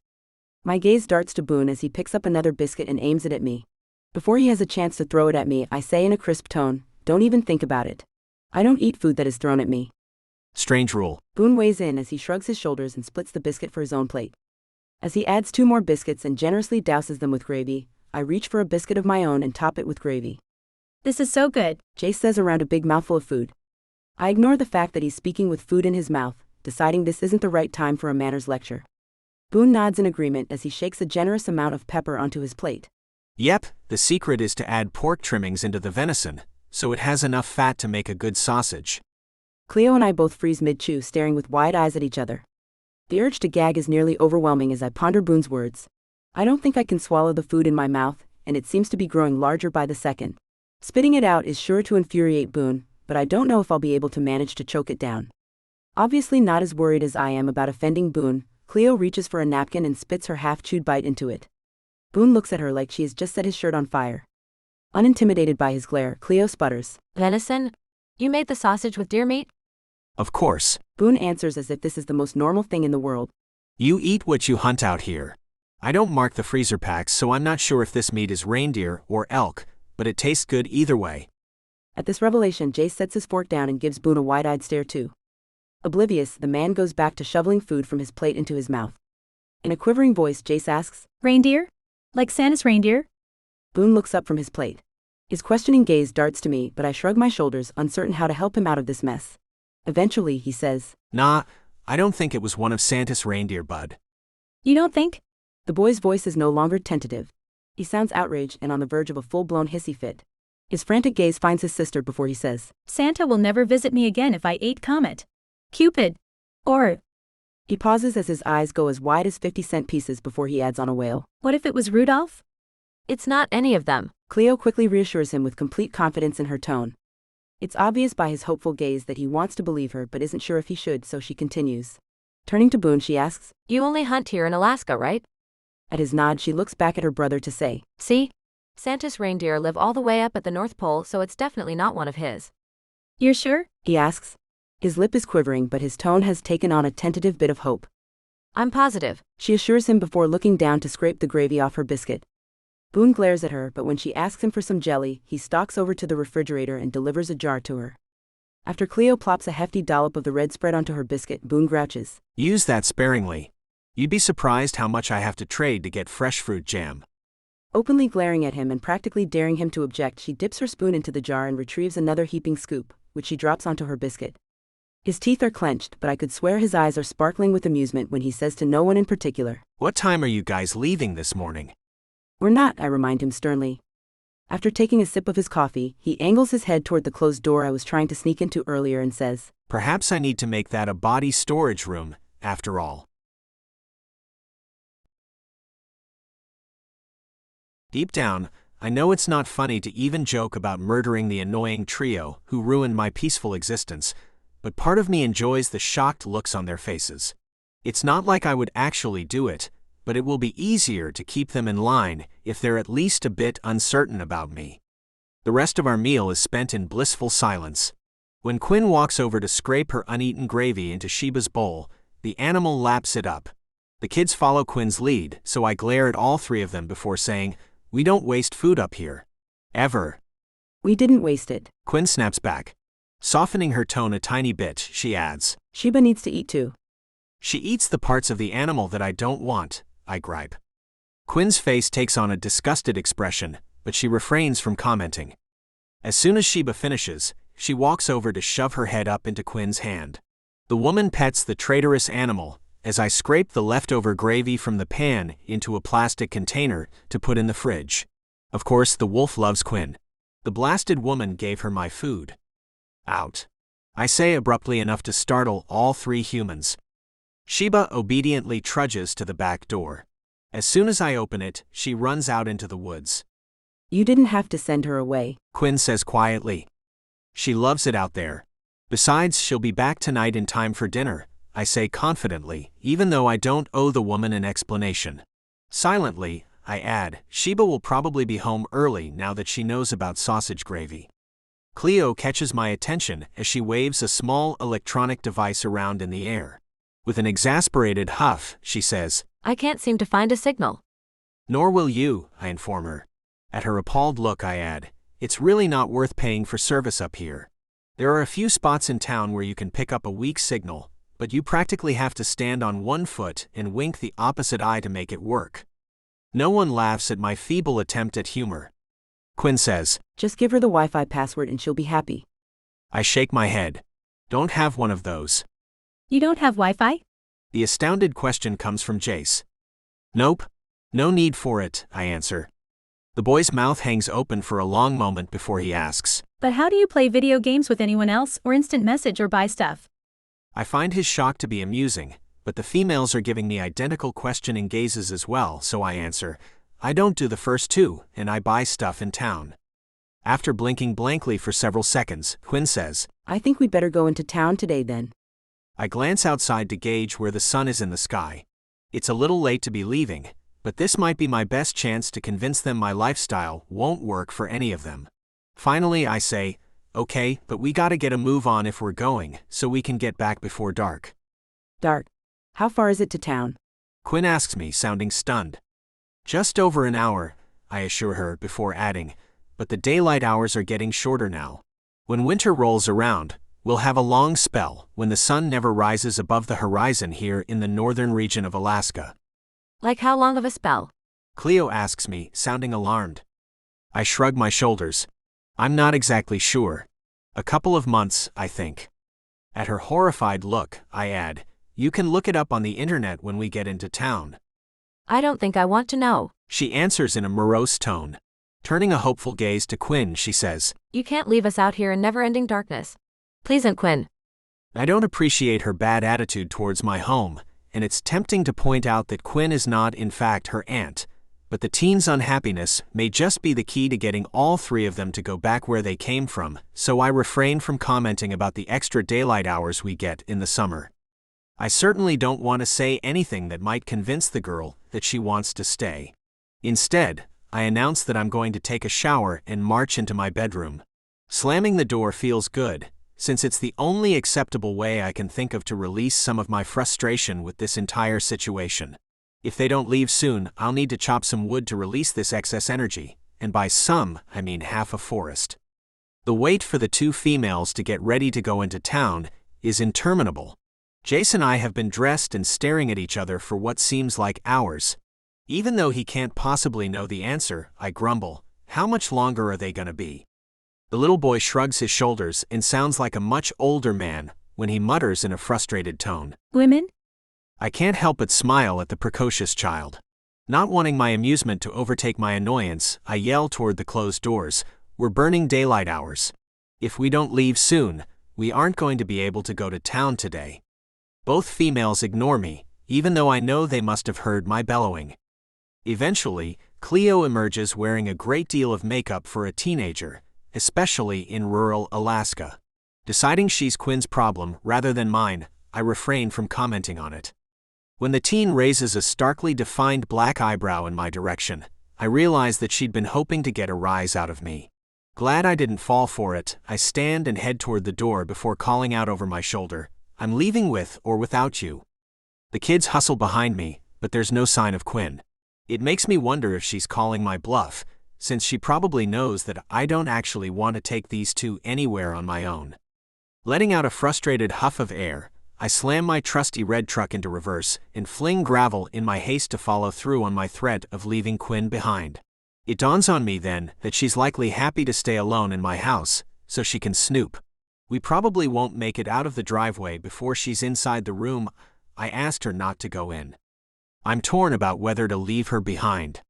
My gaze darts to Boone as he picks up another biscuit and aims it at me. Before he has a chance to throw it at me, I say in a crisp tone, "Don't even think about it. I don't eat food that is thrown at me." Strange rule. Boone weighs in as he shrugs his shoulders and splits the biscuit for his own plate. As he adds 2 more biscuits and generously douses them with gravy, I reach for a biscuit of my own and top it with gravy. This is so good, Jace says around a big mouthful of food. I ignore the fact that he's speaking with food in his mouth, deciding this isn't the right time for a manners lecture. Boone nods in agreement as he shakes a generous amount of pepper onto his plate. Yep, the secret is to add pork trimmings into the venison, so it has enough fat to make a good sausage. Cleo and I both freeze mid-chew, staring with wide eyes at each other. The urge to gag is nearly overwhelming as I ponder Boone's words. I don't think I can swallow the food in my mouth, and it seems to be growing larger by the second. Spitting it out is sure to infuriate Boone, but I don't know if I'll be able to manage to choke it down. Obviously not as worried as I am about offending Boone, Cleo reaches for a napkin and spits her half-chewed bite into it. Boone looks at her like she has just set his shirt on fire. Unintimidated by his glare, Cleo sputters, Venison? You made the sausage with deer meat? Of course. Boone answers as if this is the most normal thing in the world. You eat what you hunt out here. I don't mark the freezer packs, so I'm not sure if this meat is reindeer or elk, but it tastes good either way. At this revelation, Jace sets his fork down and gives Boone a wide-eyed stare too. Oblivious, the man goes back to shoveling food from his plate into his mouth. In a quivering voice, Jace asks, Reindeer? Like Santa's reindeer? Boone looks up from his plate. His questioning gaze darts to me, but I shrug my shoulders, uncertain how to help him out of this mess. Eventually, he says, Nah, I don't think it was one of Santa's reindeer, bud. You don't think? The boy's voice is no longer tentative. He sounds outraged and on the verge of a full-blown hissy fit. His frantic gaze finds his sister before he says, Santa will never visit me again if I ate Comet, Cupid, or... He pauses as his eyes go as wide as 50-cent pieces before he adds on a wail. What if it was Rudolph? It's not any of them. Cleo quickly reassures him with complete confidence in her tone. It's obvious by his hopeful gaze that he wants to believe her but isn't sure if he should, so she continues. Turning to Boone, she asks, You only hunt here in Alaska, right? At his nod, she looks back at her brother to say, See? Santa's reindeer live all the way up at the North Pole, so it's definitely not one of his. You're sure? He asks. His lip is quivering, but his tone has taken on a tentative bit of hope. I'm positive. She assures him before looking down to scrape the gravy off her biscuit. Boone glares at her, but when she asks him for some jelly, he stalks over to the refrigerator and delivers a jar to her. After Cleo plops a hefty dollop of the red spread onto her biscuit, Boone grouches. Use that sparingly. You'd be surprised how much I have to trade to get fresh fruit jam. Openly glaring at him and practically daring him to object, she dips her spoon into the jar and retrieves another heaping scoop, which she drops onto her biscuit. His teeth are clenched, but I could swear his eyes are sparkling with amusement when he says to no one in particular, What time are you guys leaving this morning? We're not, I remind him sternly. After taking a sip of his coffee, he angles his head toward the closed door I was trying to sneak into earlier and says, Perhaps I need to make that a body storage room, after all. Deep down, I know it's not funny to even joke about murdering the annoying trio who ruined my peaceful existence, but part of me enjoys the shocked looks on their faces. It's not like I would actually do it, but it will be easier to keep them in line if they're at least a bit uncertain about me. The rest of our meal is spent in blissful silence. When Quinn walks over to scrape her uneaten gravy into Sheba's bowl, the animal laps it up. The kids follow Quinn's lead, so I glare at all three of them before saying, We don't waste food up here. Ever. We didn't waste it. Quinn snaps back. Softening her tone a tiny bit, she adds, Sheba needs to eat too. She eats the parts of the animal that I don't want, I gripe. Quinn's face takes on a disgusted expression, but she refrains from commenting. As soon as Sheba finishes, she walks over to shove her head up into Quinn's hand. The woman pets the traitorous animal, as I scrape the leftover gravy from the pan into a plastic container to put in the fridge. Of course, the wolf loves Quinn. The blasted woman gave her my food. Out. I say abruptly enough to startle all three humans. Sheba obediently trudges to the back door. As soon as I open it, she runs out into the woods. You didn't have to send her away, Quinn says quietly. She loves it out there. Besides, she'll be back tonight in time for dinner, I say confidently, even though I don't owe the woman an explanation. Silently, I add, Sheba will probably be home early now that she knows about sausage gravy. Cleo catches my attention as she waves a small electronic device around in the air. With an exasperated huff, she says, I can't seem to find a signal. Nor will you, I inform her. At her appalled look, I add, It's really not worth paying for service up here. There are a few spots in town where you can pick up a weak signal, but you practically have to stand on one foot and wink the opposite eye to make it work. No one laughs at my feeble attempt at humor. Quinn says, Just give her the Wi-Fi password and she'll be happy. I shake my head. Don't have one of those. You don't have Wi-Fi? The astounded question comes from Jace. Nope. No need for it, I answer. The boy's mouth hangs open for a long moment before he asks, But how do you play video games with anyone else or instant message or buy stuff? I find his shock to be amusing, but the females are giving me identical questioning gazes as well, so I answer, I don't do the first two, and I buy stuff in town. After blinking blankly for several seconds, Quinn says, I think we'd better go into town today then. I glance outside to gauge where the sun is in the sky. It's a little late to be leaving, but this might be my best chance to convince them my lifestyle won't work for any of them. Finally, I say, Okay, but we gotta get a move on if we're going, so we can get back before dark. Dark. How far is it to town? Quinn asks me, sounding stunned. Just over an hour, I assure her before adding, but the daylight hours are getting shorter now. When winter rolls around, we'll have a long spell when the sun never rises above the horizon here in the northern region of Alaska. Like how long of a spell? Cleo asks me, sounding alarmed. I shrug my shoulders. I'm not exactly sure. A couple of months, I think. At her horrified look, I add, you can look it up on the internet when we get into town. I don't think I want to know. She answers in a morose tone. Turning a hopeful gaze to Quinn, she says, You can't leave us out here in never-ending darkness. Please, Aunt Quinn. I don't appreciate her bad attitude towards my home, and it's tempting to point out that Quinn is not in fact her aunt, but the teens' unhappiness may just be the key to getting all three of them to go back where they came from, so I refrain from commenting about the extra daylight hours we get in the summer. I certainly don't want to say anything that might convince the girl that she wants to stay. Instead, I announce that I'm going to take a shower and march into my bedroom. Slamming the door feels good, since it's the only acceptable way I can think of to release some of my frustration with this entire situation. If they don't leave soon, I'll need to chop some wood to release this excess energy, and by some, I mean half a forest. The wait for the two females to get ready to go into town is interminable. Jace and I have been dressed and staring at each other for what seems like hours. Even though he can't possibly know the answer, I grumble, how much longer are they gonna be? The little boy shrugs his shoulders and sounds like a much older man when he mutters in a frustrated tone. Women? I can't help but smile at the precocious child. Not wanting my amusement to overtake my annoyance, I yell toward the closed doors, we're burning daylight hours. If we don't leave soon, we aren't going to be able to go to town today. Both females ignore me, even though I know they must have heard my bellowing. Eventually, Cleo emerges wearing a great deal of makeup for a teenager, especially in rural Alaska. Deciding she's Quinn's problem rather than mine, I refrain from commenting on it. When the teen raises a starkly defined black eyebrow in my direction, I realize that she'd been hoping to get a rise out of me. Glad I didn't fall for it, I stand and head toward the door before calling out over my shoulder, I'm leaving with or without you. The kids hustle behind me, but there's no sign of Quinn. It makes me wonder if she's calling my bluff, since she probably knows that I don't actually want to take these two anywhere on my own. Letting out a frustrated huff of air, I slam my trusty red truck into reverse and fling gravel in my haste to follow through on my threat of leaving Quinn behind. It dawns on me then that she's likely happy to stay alone in my house, so she can snoop. We probably won't make it out of the driveway before she's inside the room I asked her not to go in. I'm torn about whether to leave her behind.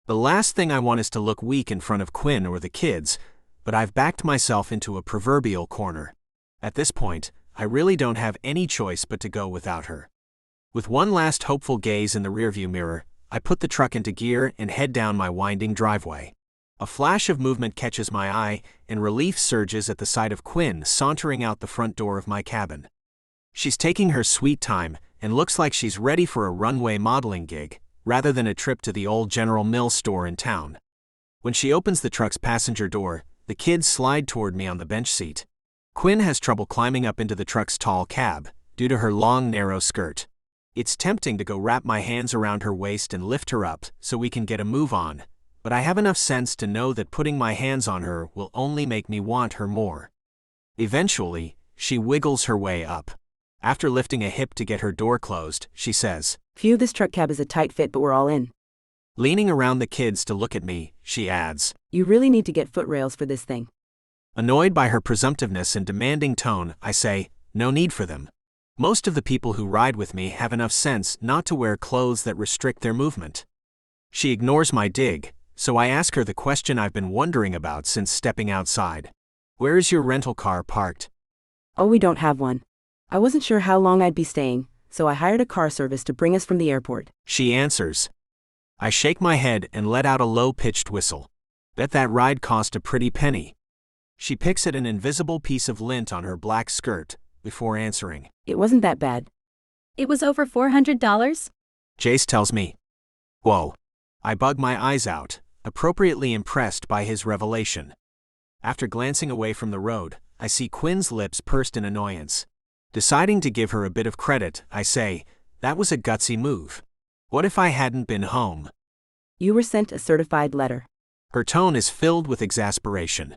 The last thing I want is to look weak in front of Quinn or the kids, but I've backed myself into a proverbial corner. At this point, I really don't have any choice but to go without her. With one last hopeful gaze in the rearview mirror, I put the truck into gear and head down my winding driveway. A flash of movement catches my eye, and relief surges at the sight of Quinn sauntering out the front door of my cabin. She's taking her sweet time, and looks like she's ready for a runway modeling gig, rather than a trip to the old General Mills store in town. When she opens the truck's passenger door, the kids slide toward me on the bench seat. Quinn has trouble climbing up into the truck's tall cab, due to her long, narrow skirt. It's tempting to go wrap my hands around her waist and lift her up so we can get a move on, but I have enough sense to know that putting my hands on her will only make me want her more. Eventually, she wiggles her way up. After lifting a hip to get her door closed, she says, Phew, this truck cab is a tight fit, but we're all in. Leaning around the kids to look at me, she adds, You really need to get foot rails for this thing. Annoyed by her presumptiveness and demanding tone, I say, no need for them. Most of the people who ride with me have enough sense not to wear clothes that restrict their movement. She ignores my dig, so I ask her the question I've been wondering about since stepping outside. Where is your rental car parked? Oh, we don't have one. I wasn't sure how long I'd be staying, so I hired a car service to bring us from the airport. She answers. I shake my head and let out a low-pitched whistle. Bet that ride cost a pretty penny. She picks at an invisible piece of lint on her black skirt before answering. It wasn't that bad. It was over $400? Jace tells me. Whoa. I bug my eyes out, appropriately impressed by his revelation. After glancing away from the road, I see Quinn's lips pursed in annoyance. Deciding to give her a bit of credit, I say, "That was a gutsy move. What if I hadn't been home?" You were sent a certified letter. Her tone is filled with exasperation.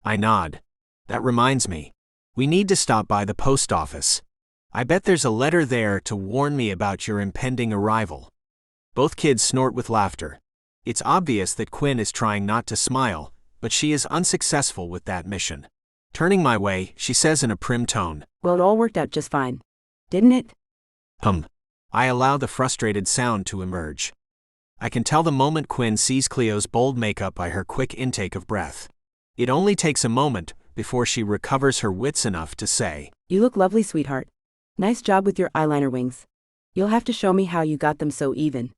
I nod. That reminds me. We need to stop by the post office. I bet there's a letter there to warn me about your impending arrival. Both kids snort with laughter. It's obvious that Quinn is trying not to smile, but she is unsuccessful with that mission. Turning my way, she says in a prim tone, Well, it all worked out just fine. Didn't it? I allow the frustrated sound to emerge. I can tell the moment Quinn sees Cleo's bold makeup by her quick intake of breath. It only takes a moment before she recovers her wits enough to say, You look lovely, sweetheart. Nice job with your eyeliner wings. You'll have to show me how you got them so even.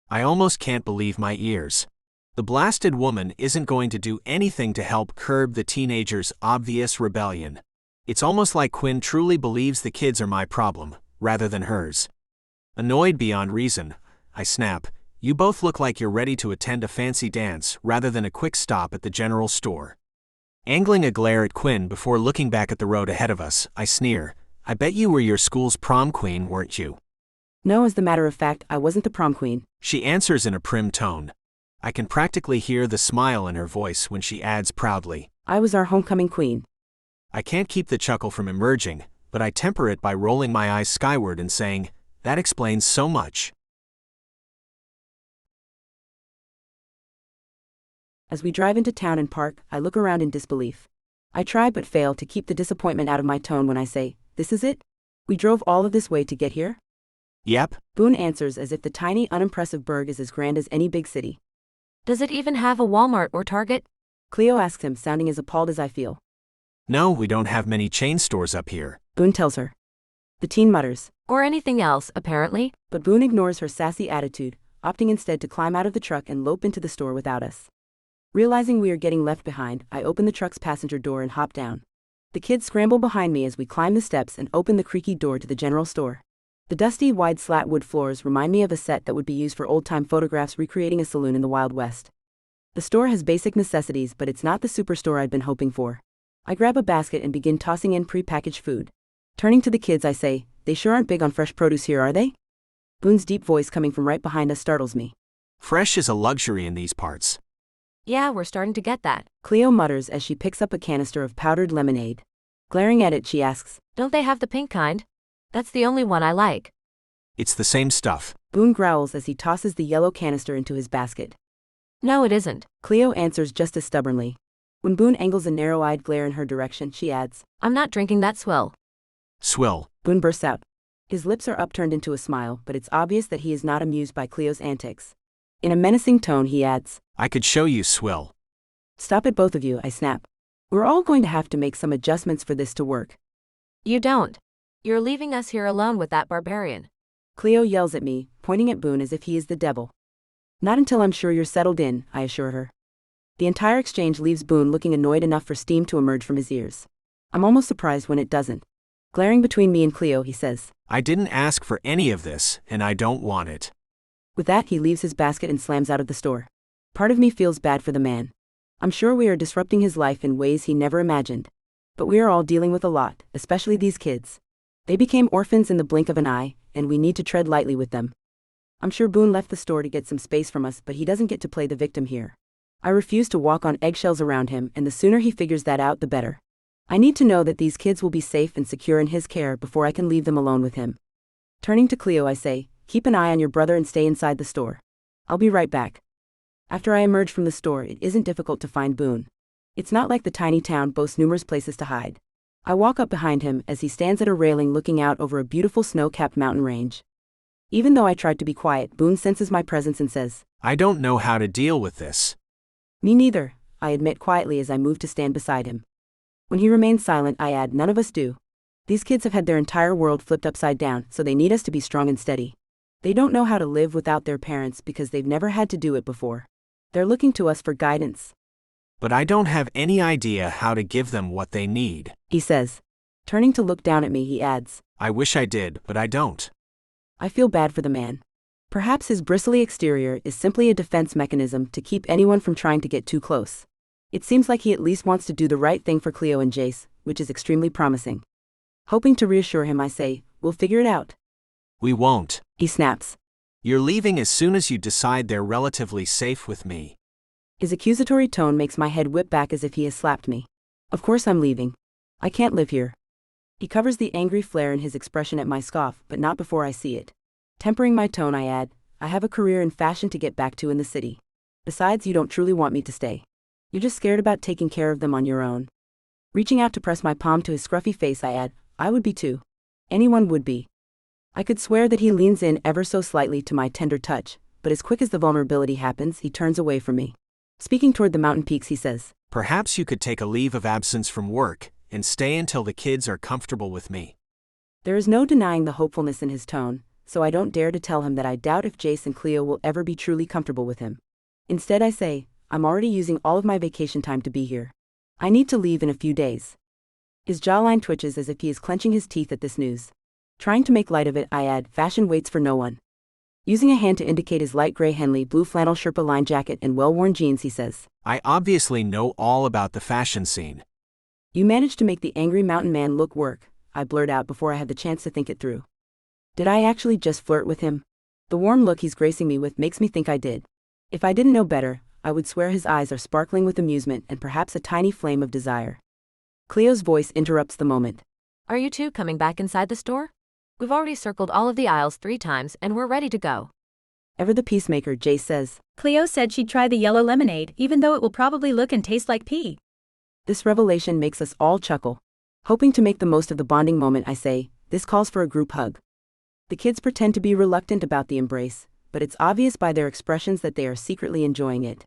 I almost can't believe my ears. The blasted woman isn't going to do anything to help curb the teenager's obvious rebellion. It's almost like Quinn truly believes the kids are my problem, rather than hers. Annoyed beyond reason, I snap, You both look like you're ready to attend a fancy dance rather than a quick stop at the general store. Angling a glare at Quinn before looking back at the road ahead of us, I sneer, I bet you were your school's prom queen, weren't you? No, as a matter of fact, I wasn't the prom queen. She answers in a prim tone. I can practically hear the smile in her voice when she adds proudly, I was our homecoming queen. I can't keep the chuckle from emerging, but I temper it by rolling my eyes skyward and saying, that explains so much. As we drive into town and park, I look around in disbelief. I try but fail to keep the disappointment out of my tone when I say, This is it? We drove all of this way to get here? Yep. Boone answers as if the tiny, unimpressive burg is as grand as any big city. Does it even have a Walmart or Target? Cleo asks him, sounding as appalled as I feel. No, we don't have many chain stores up here. Boone tells her. The teen mutters. Or anything else, apparently. But Boone ignores her sassy attitude, opting instead to climb out of the truck and lope into the store without us. Realizing we are getting left behind, I open the truck's passenger door and hop down. The kids scramble behind me as we climb the steps and open the creaky door to the general store. The dusty, wide slat wood floors remind me of a set that would be used for old-time photographs recreating a saloon in the Wild West. The store has basic necessities, but it's not the superstore I'd been hoping for. I grab a basket and begin tossing in pre-packaged food. Turning to the kids, I say, They sure aren't big on fresh produce here, are they? Boone's deep voice coming from right behind us startles me. Fresh is a luxury in these parts. Yeah, we're starting to get that. Cleo mutters as she picks up a canister of powdered lemonade. Glaring at it, she asks, Don't they have the pink kind? That's the only one I like. It's the same stuff. Boone growls as he tosses the yellow canister into his basket. No, it isn't. Cleo answers just as stubbornly. When Boone angles a narrow-eyed glare in her direction, she adds, I'm not drinking that swill. Swill. Boone bursts out. His lips are upturned into a smile, but it's obvious that he is not amused by Cleo's antics. In a menacing tone, he adds, I could show you swill. Stop it, both of you, I snap. We're all going to have to make some adjustments for this to work. You don't. You're leaving us here alone with that barbarian. Cleo yells at me, pointing at Boone as if he is the devil. Not until I'm sure you're settled in, I assure her. The entire exchange leaves Boone looking annoyed enough for steam to emerge from his ears. I'm almost surprised when it doesn't. Glaring between me and Cleo, he says, I didn't ask for any of this, and I don't want it. With that, he leaves his basket and slams out of the store. Part of me feels bad for the man. I'm sure we are disrupting his life in ways he never imagined. But we are all dealing with a lot, especially these kids. They became orphans in the blink of an eye, and we need to tread lightly with them. I'm sure Boone left the store to get some space from us, but he doesn't get to play the victim here. I refuse to walk on eggshells around him, and the sooner he figures that out, the better. I need to know that these kids will be safe and secure in his care before I can leave them alone with him. Turning to Cleo, I say, Keep an eye on your brother and stay inside the store. I'll be right back. After I emerge from the store, it isn't difficult to find Boone. It's not like the tiny town boasts numerous places to hide. I walk up behind him as he stands at a railing looking out over a beautiful snow-capped mountain range. Even though I tried to be quiet, Boone senses my presence and says, I don't know how to deal with this. Me neither, I admit quietly as I move to stand beside him. When he remains silent, I add, None of us do. These kids have had their entire world flipped upside down, so they need us to be strong and steady. They don't know how to live without their parents because they've never had to do it before. They're looking to us for guidance. But I don't have any idea how to give them what they need, he says. Turning to look down at me, he adds, I wish I did, but I don't. I feel bad for the man. Perhaps his bristly exterior is simply a defense mechanism to keep anyone from trying to get too close. It seems like he at least wants to do the right thing for Cleo and Jace, which is extremely promising. Hoping to reassure him, I say, "We'll figure it out." We won't. He snaps. You're leaving as soon as you decide they're relatively safe with me. His accusatory tone makes my head whip back as if he has slapped me. Of course I'm leaving. I can't live here. He covers the angry flare in his expression at my scoff, but not before I see it. Tempering my tone, I add, "I have a career in fashion to get back to in the city. Besides, you don't truly want me to stay. You're just scared about taking care of them on your own." Reaching out to press my palm to his scruffy face, I add, "I would be too. Anyone would be." I could swear that he leans in ever so slightly to my tender touch, but as quick as the vulnerability happens, he turns away from me. Speaking toward the mountain peaks, he says, Perhaps you could take a leave of absence from work and stay until the kids are comfortable with me. There is no denying the hopefulness in his tone, so I don't dare to tell him that I doubt if Jace and Cleo will ever be truly comfortable with him. Instead, I say, "I'm already using all of my vacation time to be here. I need to leave in a few days." His jawline twitches as if he is clenching his teeth at this news. Trying to make light of it, I add, "Fashion waits for no one." Using a hand to indicate his light gray Henley blue flannel Sherpa-lined jacket and well-worn jeans, he says, I obviously know all about the fashion scene. "You managed to make the angry mountain man look work," I blurt out before I have the chance to think it through. Did I actually just flirt with him? The warm look he's gracing me with makes me think I did. If I didn't know better, I would swear his eyes are sparkling with amusement and perhaps a tiny flame of desire. Cleo's voice interrupts the moment. Are you two coming back inside the store? We've already circled all of the aisles 3 times and we're ready to go. Ever the peacemaker, Jace says. Cleo said she'd try the yellow lemonade, even though it will probably look and taste like pee. This revelation makes us all chuckle. Hoping to make the most of the bonding moment, I say, "This calls for a group hug." The kids pretend to be reluctant about the embrace, but it's obvious by their expressions that they are secretly enjoying it.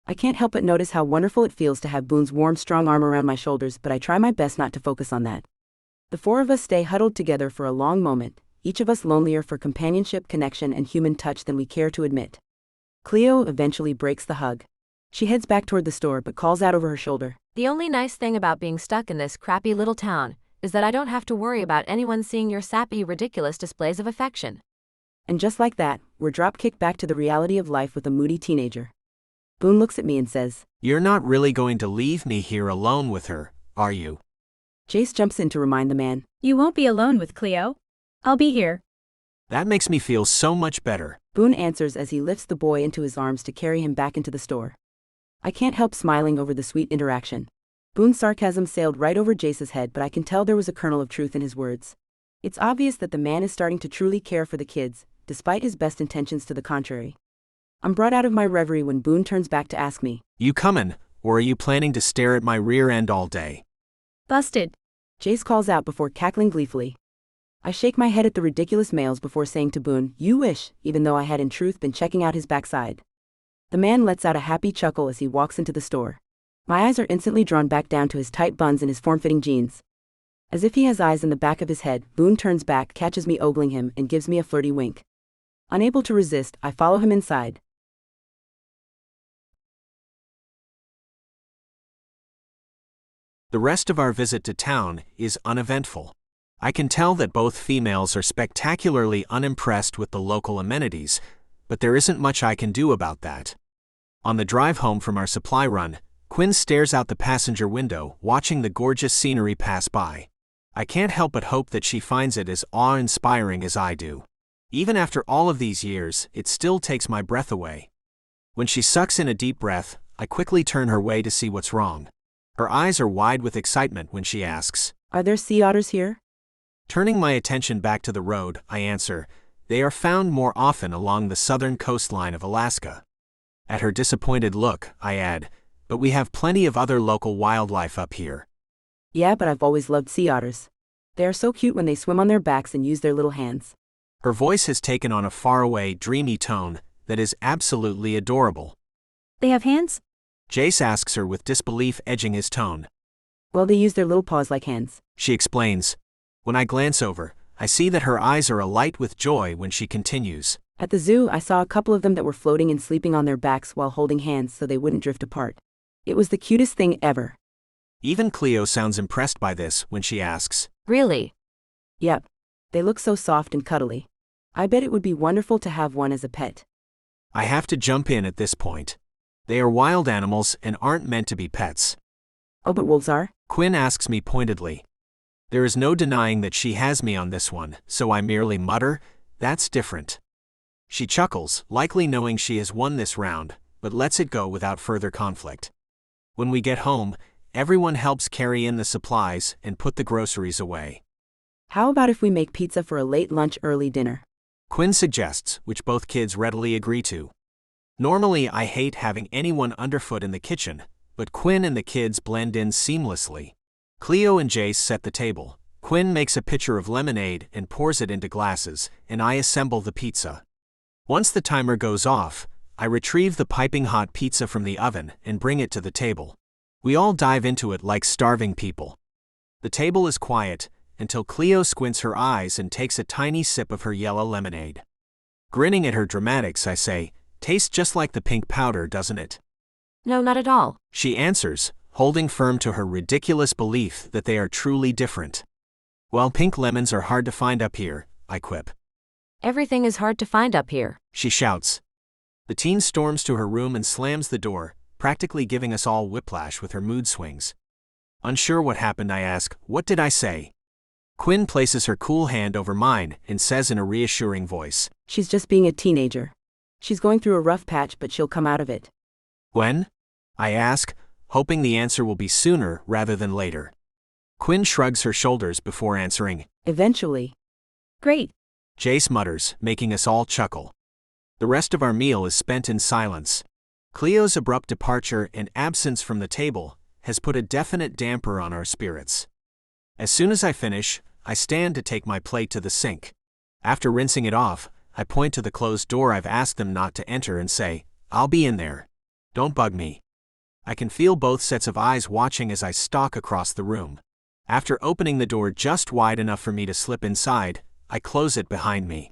I can't help but notice how wonderful it feels to have Boone's warm, strong arm around my shoulders, but I try my best not to focus on that. The 4 of us stay huddled together for a long moment, each of us lonelier for companionship, connection, and human touch than we care to admit. Cleo eventually breaks the hug. She heads back toward the store but calls out over her shoulder, The only nice thing about being stuck in this crappy little town is that I don't have to worry about anyone seeing your sappy, ridiculous displays of affection. and just like that, we're drop-kicked back to the reality of life with a moody teenager. Boone looks at me and says, You're not really going to leave me here alone with her, are you? Jace jumps in to remind the man. You won't be alone with Cleo. I'll be here. That makes me feel so much better. Boone answers as he lifts the boy into his arms to carry him back into the store. I can't help smiling over the sweet interaction. Boone's sarcasm sailed right over Jace's head, but I can tell there was a kernel of truth in his words. It's obvious that the man is starting to truly care for the kids, despite his best intentions to the contrary. I'm brought out of my reverie when Boone turns back to ask me, You comin', or are you planning to stare at my rear end all day? Busted. Jace calls out before cackling gleefully. I shake my head at the ridiculous males before saying to Boone, "You wish," even though I had in truth been checking out his backside. The man lets out a happy chuckle as he walks into the store. My eyes are instantly drawn back down to his tight buns and his form-fitting jeans. As if he has eyes in the back of his head, Boone turns back, catches me ogling him, and gives me a flirty wink. Unable to resist, I follow him inside. The rest of our visit to town is uneventful. I can tell that both females are spectacularly unimpressed with the local amenities, but there isn't much I can do about that. On the drive home from our supply run, Quinn stares out the passenger window, watching the gorgeous scenery pass by. I can't help but hope that she finds it as awe-inspiring as I do. Even after all of these years, it still takes my breath away. When she sucks in a deep breath, I quickly turn her way to see what's wrong. Her eyes are wide with excitement when she asks, Are there sea otters here? Turning my attention back to the road, I answer, They are found more often along the southern coastline of Alaska. At her disappointed look, I add, But we have plenty of other local wildlife up here. Yeah, but I've always loved sea otters. They are so cute when they swim on their backs and use their little hands. Her voice has taken on a faraway, dreamy tone that is absolutely adorable. They have hands? Jace asks her with disbelief edging his tone. Well, they use their little paws like hands. She explains. When I glance over, I see that her eyes are alight with joy when she continues. At the zoo, I saw a couple of them that were floating and sleeping on their backs while holding hands so they wouldn't drift apart. It was the cutest thing ever. Even Cleo sounds impressed by this when she asks, Really? Yep. They look so soft and cuddly. I bet it would be wonderful to have one as a pet. I have to jump in at this point. They are wild animals and aren't meant to be pets. Oh, but wolves are? Quinn asks me pointedly. There is no denying that she has me on this one, so I merely mutter, "That's different." She chuckles, likely knowing she has won this round, but lets it go without further conflict. When we get home, everyone helps carry in the supplies and put the groceries away. How about if we make pizza for a late lunch, early dinner? Quinn suggests, which both kids readily agree to. Normally, I hate having anyone underfoot in the kitchen, but Quinn and the kids blend in seamlessly. Cleo and Jace set the table. Quinn makes a pitcher of lemonade and pours it into glasses, and I assemble the pizza. Once the timer goes off, I retrieve the piping hot pizza from the oven and bring it to the table. We all dive into it like starving people. The table is quiet until Cleo squints her eyes and takes a tiny sip of her yellow lemonade. Grinning at her dramatics, I say, "Tastes just like the pink powder, doesn't it?" No, not at all. She answers, holding firm to her ridiculous belief that they are truly different. "Well, pink lemons are hard to find up here," I quip. Everything is hard to find up here. She shouts. The teen storms to her room and slams the door, practically giving us all whiplash with her mood swings. Unsure what happened, I ask, "What did I say?" Quinn places her cool hand over mine and says in a reassuring voice, She's just being a teenager. She's going through a rough patch, but she'll come out of it. "When?" I ask, hoping the answer will be sooner rather than later. Quinn shrugs her shoulders before answering, Eventually. Great. Jace mutters, making us all chuckle. The rest of our meal is spent in silence. Cleo's abrupt departure and absence from the table has put a definite damper on our spirits. As soon as I finish, I stand to take my plate to the sink. After rinsing it off, I point to the closed door I've asked them not to enter and say, "I'll be in there. Don't bug me." I can feel both sets of eyes watching as I stalk across the room. After opening the door just wide enough for me to slip inside, I close it behind me.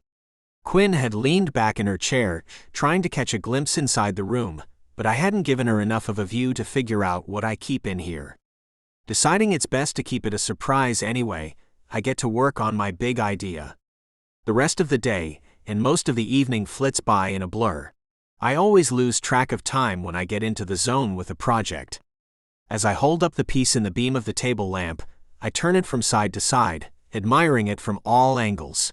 Quinn had leaned back in her chair, trying to catch a glimpse inside the room, but I hadn't given her enough of a view to figure out what I keep in here. Deciding it's best to keep it a surprise anyway, I get to work on my big idea. The rest of the day, and most of the evening flits by in a blur. I always lose track of time when I get into the zone with a project. As I hold up the piece in the beam of the table lamp, I turn it from side to side, admiring it from all angles.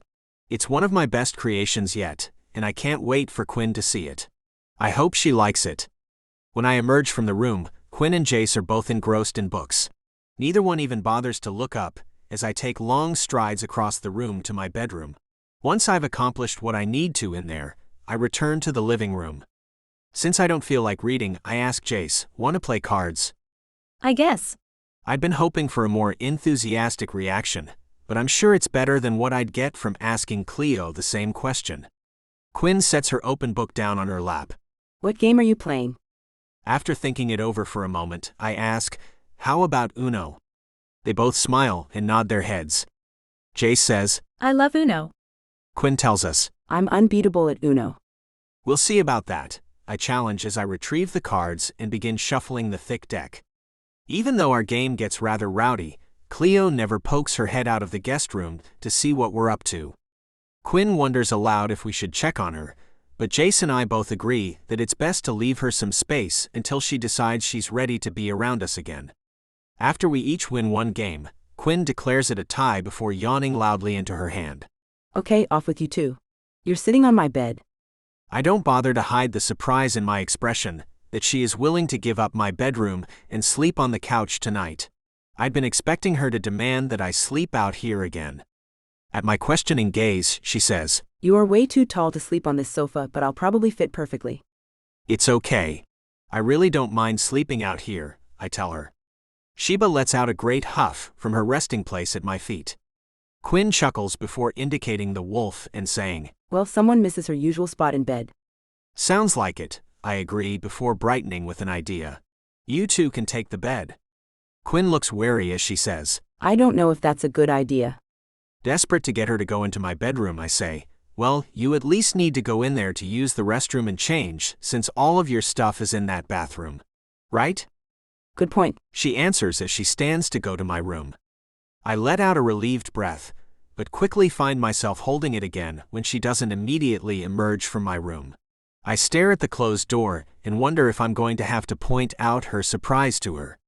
It's one of my best creations yet, and I can't wait for Quinn to see it. I hope she likes it. When I emerge from the room, Quinn and Jace are both engrossed in books. Neither one even bothers to look up, as I take long strides across the room to my bedroom. Once I've accomplished what I need to in there, I return to the living room. Since I don't feel like reading, I ask Jace, "Want to play cards?" I guess. I'd been hoping for a more enthusiastic reaction, but I'm sure it's better than what I'd get from asking Cleo the same question. Quinn sets her open book down on her lap. What game are you playing? After thinking it over for a moment, I ask, "How about Uno?" They both smile and nod their heads. Jace says, I love Uno. Quinn tells us, I'm unbeatable at Uno. "We'll see about that," I challenge as I retrieve the cards and begin shuffling the thick deck. Even though our game gets rather rowdy, Cleo never pokes her head out of the guest room to see what we're up to. Quinn wonders aloud if we should check on her, but Jace and I both agree that it's best to leave her some space until she decides she's ready to be around us again. After we each win one game, Quinn declares it a tie before yawning loudly into her hand. Okay, off with you too. You're sitting on my bed. I don't bother to hide the surprise in my expression that she is willing to give up my bedroom and sleep on the couch tonight. I'd been expecting her to demand that I sleep out here again. At my questioning gaze, she says, You are way too tall to sleep on this sofa, but I'll probably fit perfectly. "It's okay. I really don't mind sleeping out here," I tell her. Sheba lets out a great huff from her resting place at my feet. Quinn chuckles before indicating the wolf and saying, Well, someone misses her usual spot in bed. "Sounds like it," I agree before brightening with an idea. "You two can take the bed." Quinn looks wary as she says, I don't know if that's a good idea. Desperate to get her to go into my bedroom, I say, "Well, you at least need to go in there to use the restroom and change, since all of your stuff is in that bathroom. Right?" Good point. She answers as she stands to go to my room. I let out a relieved breath, but quickly find myself holding it again when she doesn't immediately emerge from my room. I stare at the closed door and wonder if I'm going to have to point out her surprise to her.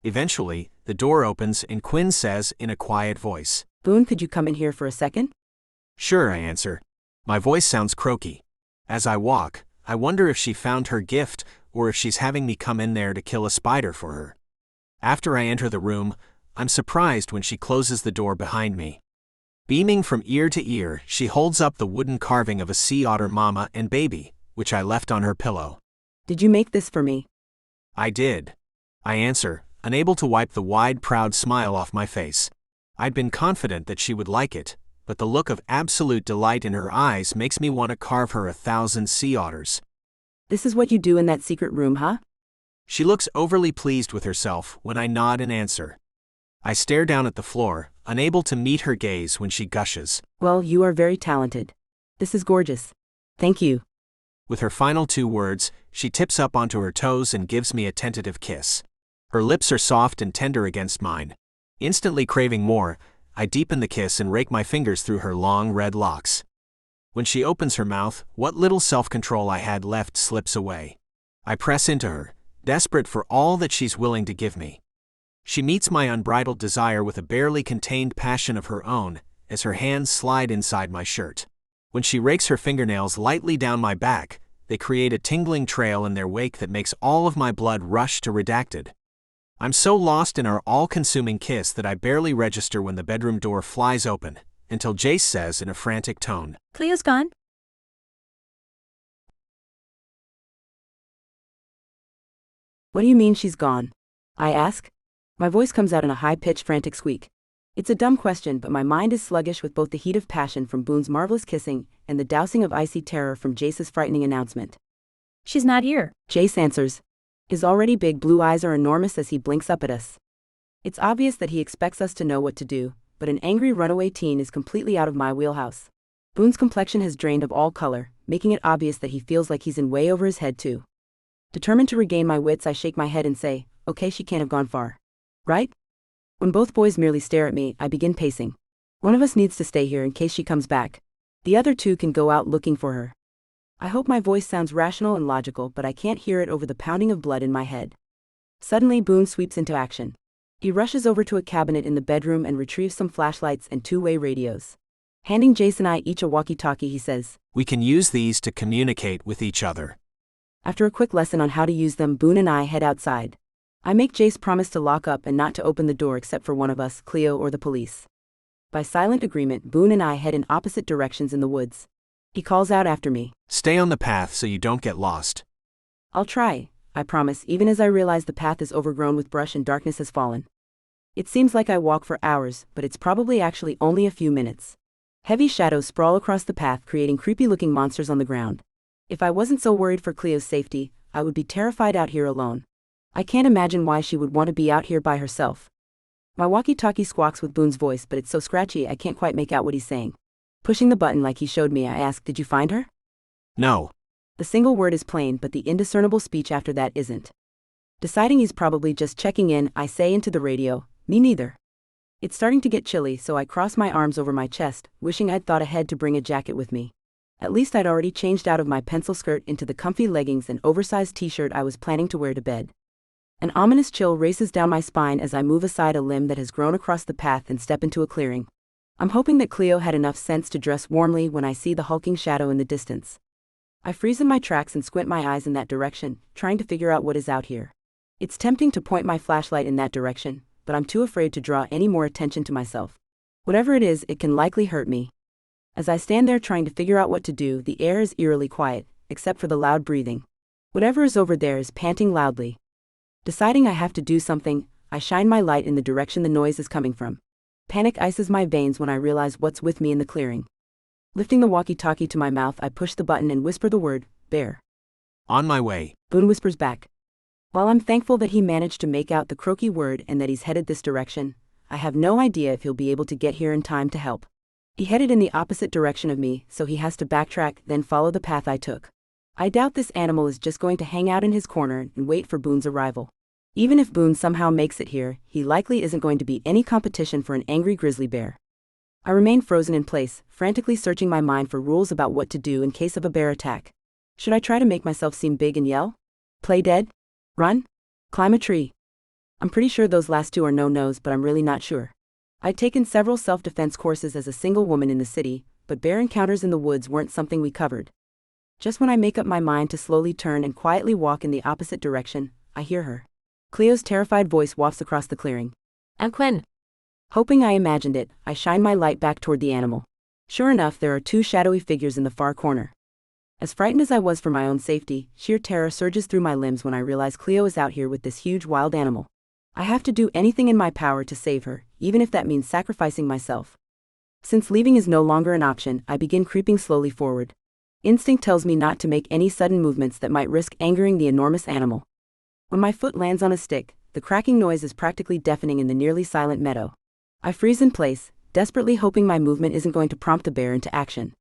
Eventually, the door opens and Quinn says in a quiet voice, Boone, could you come in here for a second? Sure, I answer. My voice sounds croaky. As I walk, I wonder if she found her gift or if she's having me come in there to kill a spider for her. After I enter the room, I'm surprised when she closes the door behind me. Beaming from ear to ear, she holds up the wooden carving of a sea otter mama and baby, which I left on her pillow. Did you make this for me? I did. I answer, unable to wipe the wide, proud smile off my face. I'd been confident that she would like it, but the look of absolute delight in her eyes makes me want to carve her 1,000 sea otters. This is what you do in that secret room, huh? She looks overly pleased with herself when I nod and answer. I stare down at the floor, unable to meet her gaze when she gushes. Well, you are very talented. This is gorgeous. Thank you. With her final 2 words, she tips up onto her toes and gives me a tentative kiss. Her lips are soft and tender against mine. Instantly craving more, I deepen the kiss and rake my fingers through her long red locks. When she opens her mouth, what little self-control I had left slips away. I press into her, desperate for all that she's willing to give me. She meets my unbridled desire with a barely contained passion of her own, as her hands slide inside my shirt. When she rakes her fingernails lightly down my back, they create a tingling trail in their wake that makes all of my blood rush to redacted. I'm so lost in our all-consuming kiss that I barely register when the bedroom door flies open, until Jace says in a frantic tone, Cleo's gone? What do you mean she's gone? I ask. My voice comes out in a high-pitched, frantic squeak. It's a dumb question, but my mind is sluggish with both the heat of passion from Boone's marvelous kissing and the dousing of icy terror from Jace's frightening announcement. She's not here. Jace answers. His already big blue eyes are enormous as he blinks up at us. It's obvious that he expects us to know what to do, but an angry runaway teen is completely out of my wheelhouse. Boone's complexion has drained of all color, making it obvious that he feels like he's in way over his head too. Determined to regain my wits, I shake my head and say, okay, she can't have gone far. Right? When both boys merely stare at me, I begin pacing. One of us needs to stay here in case she comes back. The other 2 can go out looking for her. I hope my voice sounds rational and logical, but I can't hear it over the pounding of blood in my head. Suddenly, Boone sweeps into action. He rushes over to a cabinet in the bedroom and retrieves some flashlights and 2-way radios. Handing Jace and I each a walkie-talkie, he says, We can use these to communicate with each other. After a quick lesson on how to use them, Boone and I head outside. I make Jace promise to lock up and not to open the door except for one of us, Cleo or the police. By silent agreement, Boone and I head in opposite directions in the woods. He calls out after me, Stay on the path so you don't get lost. I'll try, I promise, even as I realize the path is overgrown with brush and darkness has fallen. It seems like I walk for hours, but it's probably actually only a few minutes. Heavy shadows sprawl across the path, creating creepy-looking monsters on the ground. If I wasn't so worried for Cleo's safety, I would be terrified out here alone. I can't imagine why she would want to be out here by herself. My walkie-talkie squawks with Boone's voice, but it's so scratchy I can't quite make out what he's saying. Pushing the button like he showed me, I ask, did you find her? No. The single word is plain, but the indiscernible speech after that isn't. Deciding he's probably just checking in, I say into the radio, me neither. It's starting to get chilly, so I cross my arms over my chest, wishing I'd thought ahead to bring a jacket with me. At least I'd already changed out of my pencil skirt into the comfy leggings and oversized t-shirt I was planning to wear to bed. An ominous chill races down my spine as I move aside a limb that has grown across the path and step into a clearing. I'm hoping that Cleo had enough sense to dress warmly when I see the hulking shadow in the distance. I freeze in my tracks and squint my eyes in that direction, trying to figure out what is out here. It's tempting to point my flashlight in that direction, but I'm too afraid to draw any more attention to myself. Whatever it is, it can likely hurt me. As I stand there trying to figure out what to do, the air is eerily quiet, except for the loud breathing. Whatever is over there is panting loudly. Deciding I have to do something, I shine my light in the direction the noise is coming from. Panic ices my veins when I realize what's with me in the clearing. Lifting the walkie-talkie to my mouth, I push the button and whisper the word, bear. On my way. Boone whispers back. While I'm thankful that he managed to make out the croaky word and that he's headed this direction, I have no idea if he'll be able to get here in time to help. He headed in the opposite direction of me, so he has to backtrack, then follow the path I took. I doubt this animal is just going to hang out in his corner and wait for Boone's arrival. Even if Boone somehow makes it here, he likely isn't going to be any competition for an angry grizzly bear. I remain frozen in place, frantically searching my mind for rules about what to do in case of a bear attack. Should I try to make myself seem big and yell? Play dead? Run? Climb a tree? I'm pretty sure those last two are no-nos, but I'm really not sure. I'd taken several self-defense courses as a single woman in the city, but bear encounters in the woods weren't something we covered. Just when I make up my mind to slowly turn and quietly walk in the opposite direction, I hear her. Cleo's terrified voice wafts across the clearing. I'm Quinn. Hoping I imagined it, I shine my light back toward the animal. Sure enough, there are two shadowy figures in the far corner. As frightened as I was for my own safety, sheer terror surges through my limbs when I realize Cleo is out here with this huge wild animal. I have to do anything in my power to save her, even if that means sacrificing myself. Since leaving is no longer an option, I begin creeping slowly forward. Instinct tells me not to make any sudden movements that might risk angering the enormous animal. When my foot lands on a stick, the cracking noise is practically deafening in the nearly silent meadow. I freeze in place, desperately hoping my movement isn't going to prompt the bear into action.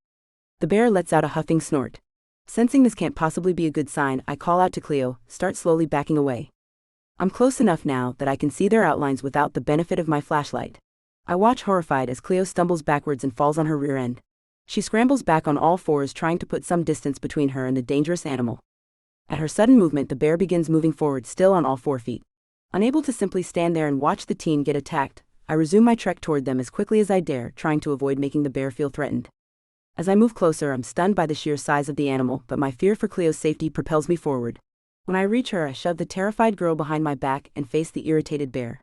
The bear lets out a huffing snort. Sensing this can't possibly be a good sign, I call out to Cleo, start slowly backing away. I'm close enough now that I can see their outlines without the benefit of my flashlight. I watch horrified as Cleo stumbles backwards and falls on her rear end. She scrambles back on all fours, trying to put some distance between her and the dangerous animal. At her sudden movement, the bear begins moving forward, still on all 4 feet. Unable to simply stand there and watch the teen get attacked, I resume my trek toward them as quickly as I dare, trying to avoid making the bear feel threatened. As I move closer, I'm stunned by the sheer size of the animal, but my fear for Cleo's safety propels me forward. When I reach her, I shove the terrified girl behind my back and face the irritated bear.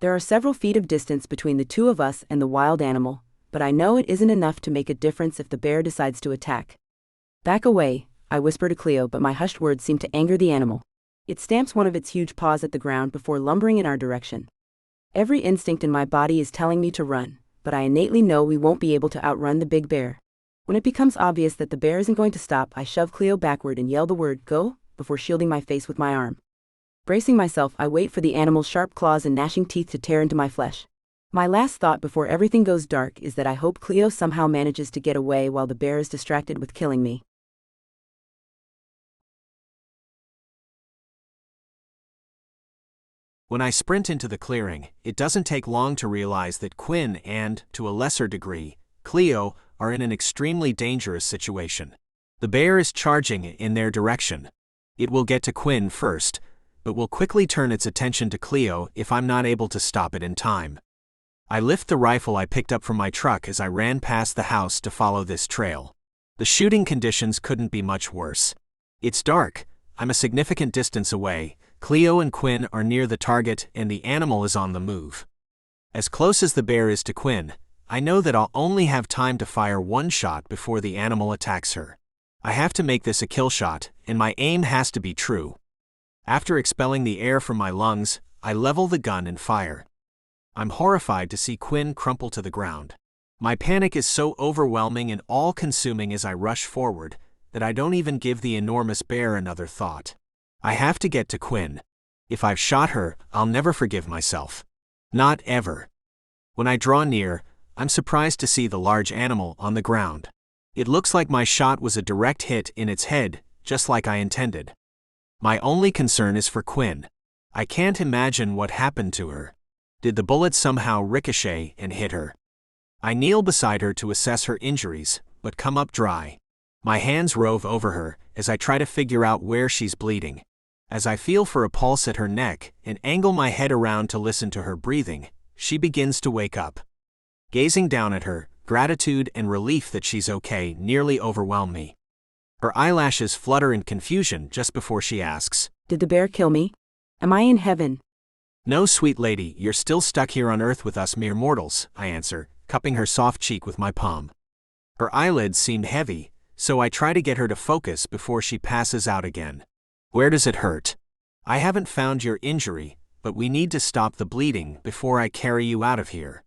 There are several feet of distance between the two of us and the wild animal, but I know it isn't enough to make a difference if the bear decides to attack. Back away, I whisper to Cleo, but my hushed words seem to anger the animal. It stamps one of its huge paws at the ground before lumbering in our direction. Every instinct in my body is telling me to run, but I innately know we won't be able to outrun the big bear. When it becomes obvious that the bear isn't going to stop, I shove Cleo backward and yell the word, "Go," before shielding my face with my arm. Bracing myself, I wait for the animal's sharp claws and gnashing teeth to tear into my flesh. My last thought before everything goes dark is that I hope Cleo somehow manages to get away while the bear is distracted with killing me. When I sprint into the clearing, it doesn't take long to realize that Quinn and, to a lesser degree, Cleo are in an extremely dangerous situation. The bear is charging in their direction. It will get to Quinn first, but will quickly turn its attention to Cleo if I'm not able to stop it in time. I lift the rifle I picked up from my truck as I ran past the house to follow this trail. The shooting conditions couldn't be much worse. It's dark, I'm a significant distance away, Cleo and Quinn are near the target, and the animal is on the move. As close as the bear is to Quinn, I know that I'll only have time to fire one shot before the animal attacks her. I have to make this a kill shot, and my aim has to be true. After expelling the air from my lungs, I level the gun and fire. I'm horrified to see Quinn crumple to the ground. My panic is so overwhelming and all-consuming as I rush forward that I don't even give the enormous bear another thought. I have to get to Quinn. If I've shot her, I'll never forgive myself. Not ever. When I draw near, I'm surprised to see the large animal on the ground. It looks like my shot was a direct hit in its head, just like I intended. My only concern is for Quinn. I can't imagine what happened to her. Did the bullet somehow ricochet and hit her? I kneel beside her to assess her injuries, but come up dry. My hands rove over her as I try to figure out where she's bleeding. As I feel for a pulse at her neck and angle my head around to listen to her breathing, she begins to wake up. Gazing down at her, gratitude and relief that she's okay nearly overwhelm me. Her eyelashes flutter in confusion just before she asks, "Did the bear kill me? Am I in heaven?" "No, sweet lady, you're still stuck here on earth with us mere mortals," I answer, cupping her soft cheek with my palm. Her eyelids seem heavy, so I try to get her to focus before she passes out again. "Where does it hurt?" "I haven't found your injury, but we need to stop the bleeding before I carry you out of here."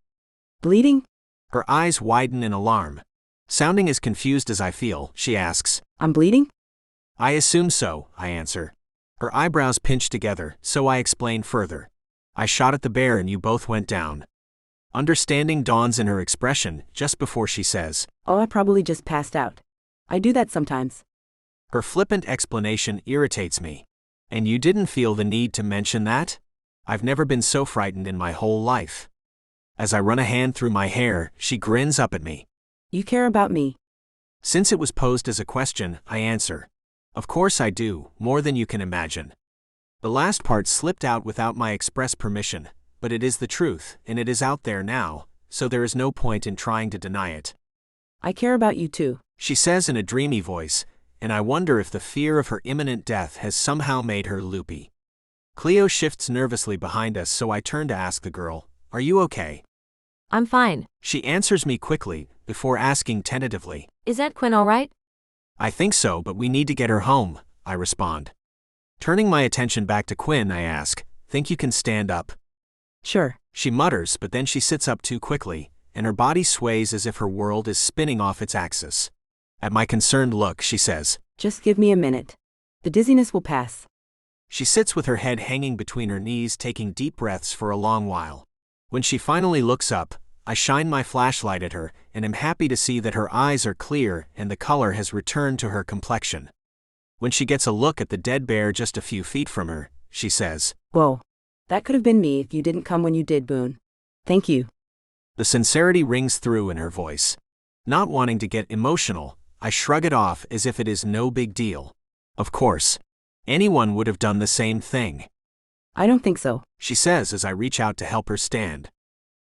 "Bleeding?" Her eyes widen in alarm. Sounding as confused as I feel, she asks, "I'm bleeding?" "I assume so," I answer. Her eyebrows pinch together, so I explain further. "I shot at the bear and you both went down." Understanding dawns in her expression just before she says, "Oh, I probably just passed out. I do that sometimes." Her flippant explanation irritates me. "And you didn't feel the need to mention that? I've never been so frightened in my whole life." As I run a hand through my hair, she grins up at me. "You care about me?" Since it was posed as a question, I answer, Of course I do, more than you can imagine. The last part slipped out without my express permission, but it is the truth, and it is out there now, so there is no point in trying to deny it. I care about you too, She says in a dreamy voice, and I wonder if the fear of her imminent death has somehow made her loopy. Cleo shifts nervously behind us, so I turn to ask the girl, "Are you okay?" I'm fine. She answers me quickly, before asking tentatively, Is Aunt Quinn all right? "I think so, but we need to get her home," I respond. Turning my attention back to Quinn, I ask, "Think you can stand up?" Sure. She mutters, but then she sits up too quickly, and her body sways as if her world is spinning off its axis. At my concerned look, she says, Just give me a minute. The dizziness will pass. She sits with her head hanging between her knees, taking deep breaths for a long while. When she finally looks up, I shine my flashlight at her, and am happy to see that her eyes are clear and the color has returned to her complexion. When she gets a look at the dead bear just a few feet from her, she says, Whoa. That could have been me if you didn't come when you did, Boone. Thank you. The sincerity rings through in her voice. Not wanting to get emotional, I shrug it off as if it is no big deal. Of course. Anyone would have done the same thing. I don't think so, She says as I reach out to help her stand.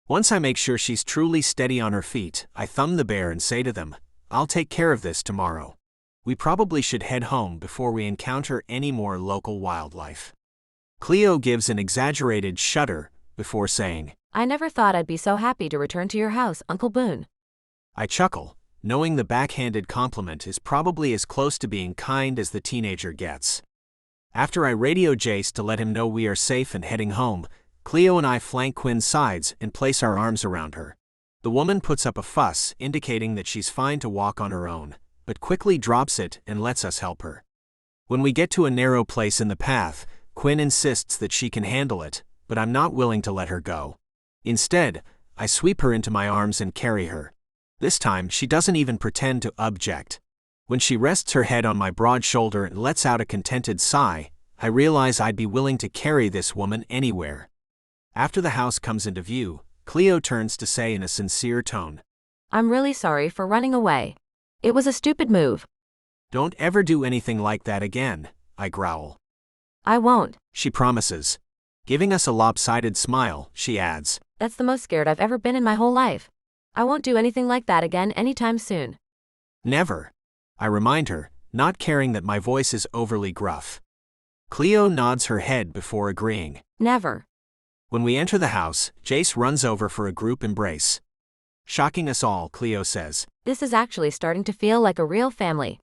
Once I make sure she's truly steady on her feet, I thumb the bear and say to them, "I'll take care of this tomorrow. We probably should head home before we encounter any more local wildlife." Cleo gives an exaggerated shudder before saying, I never thought I'd be so happy to return to your house, Uncle Boone. I chuckle, knowing the backhanded compliment is probably as close to being kind as the teenager gets. After I radio Jace to let him know we are safe and heading home, Cleo and I flank Quinn's sides and place our arms around her. The woman puts up a fuss, indicating that she's fine to walk on her own, but quickly drops it and lets us help her. When we get to a narrow place in the path, Quinn insists that she can handle it, but I'm not willing to let her go. Instead, I sweep her into my arms and carry her. This time, she doesn't even pretend to object. When she rests her head on my broad shoulder and lets out a contented sigh, I realize I'd be willing to carry this woman anywhere. After the house comes into view, Cleo turns to say in a sincere tone, I'm really sorry for running away. It was a stupid move. "Don't ever do anything like that again," I growl. I won't. She promises. Giving us a lopsided smile, she adds, That's the most scared I've ever been in my whole life. I won't do anything like that again anytime soon. "Never," I remind her, not caring that my voice is overly gruff. Cleo nods her head before agreeing. Never. When we enter the house, Jace runs over for a group embrace. Shocking us all, Cleo says. This is actually starting to feel like a real family.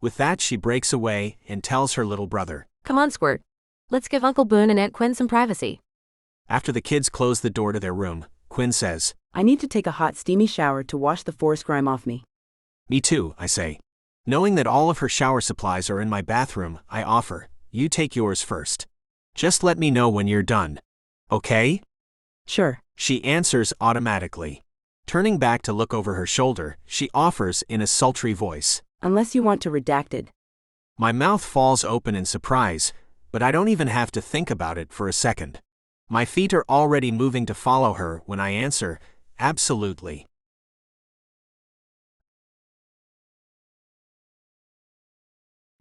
With that, she breaks away and tells her little brother. Come on, Squirt. Let's give Uncle Boone and Aunt Quinn some privacy. After the kids close the door to their room, Quinn says, I need to take a hot, steamy shower to wash the forest grime off me. Me too, I say. Knowing that all of her shower supplies are in my bathroom, I offer, you take yours first. Just let me know when you're done. Okay? Sure. She answers automatically. Turning back to look over her shoulder, she offers in a sultry voice. Unless you want to redacted. My mouth falls open in surprise, but I don't even have to think about it for a second. My feet are already moving to follow her when I answer, absolutely.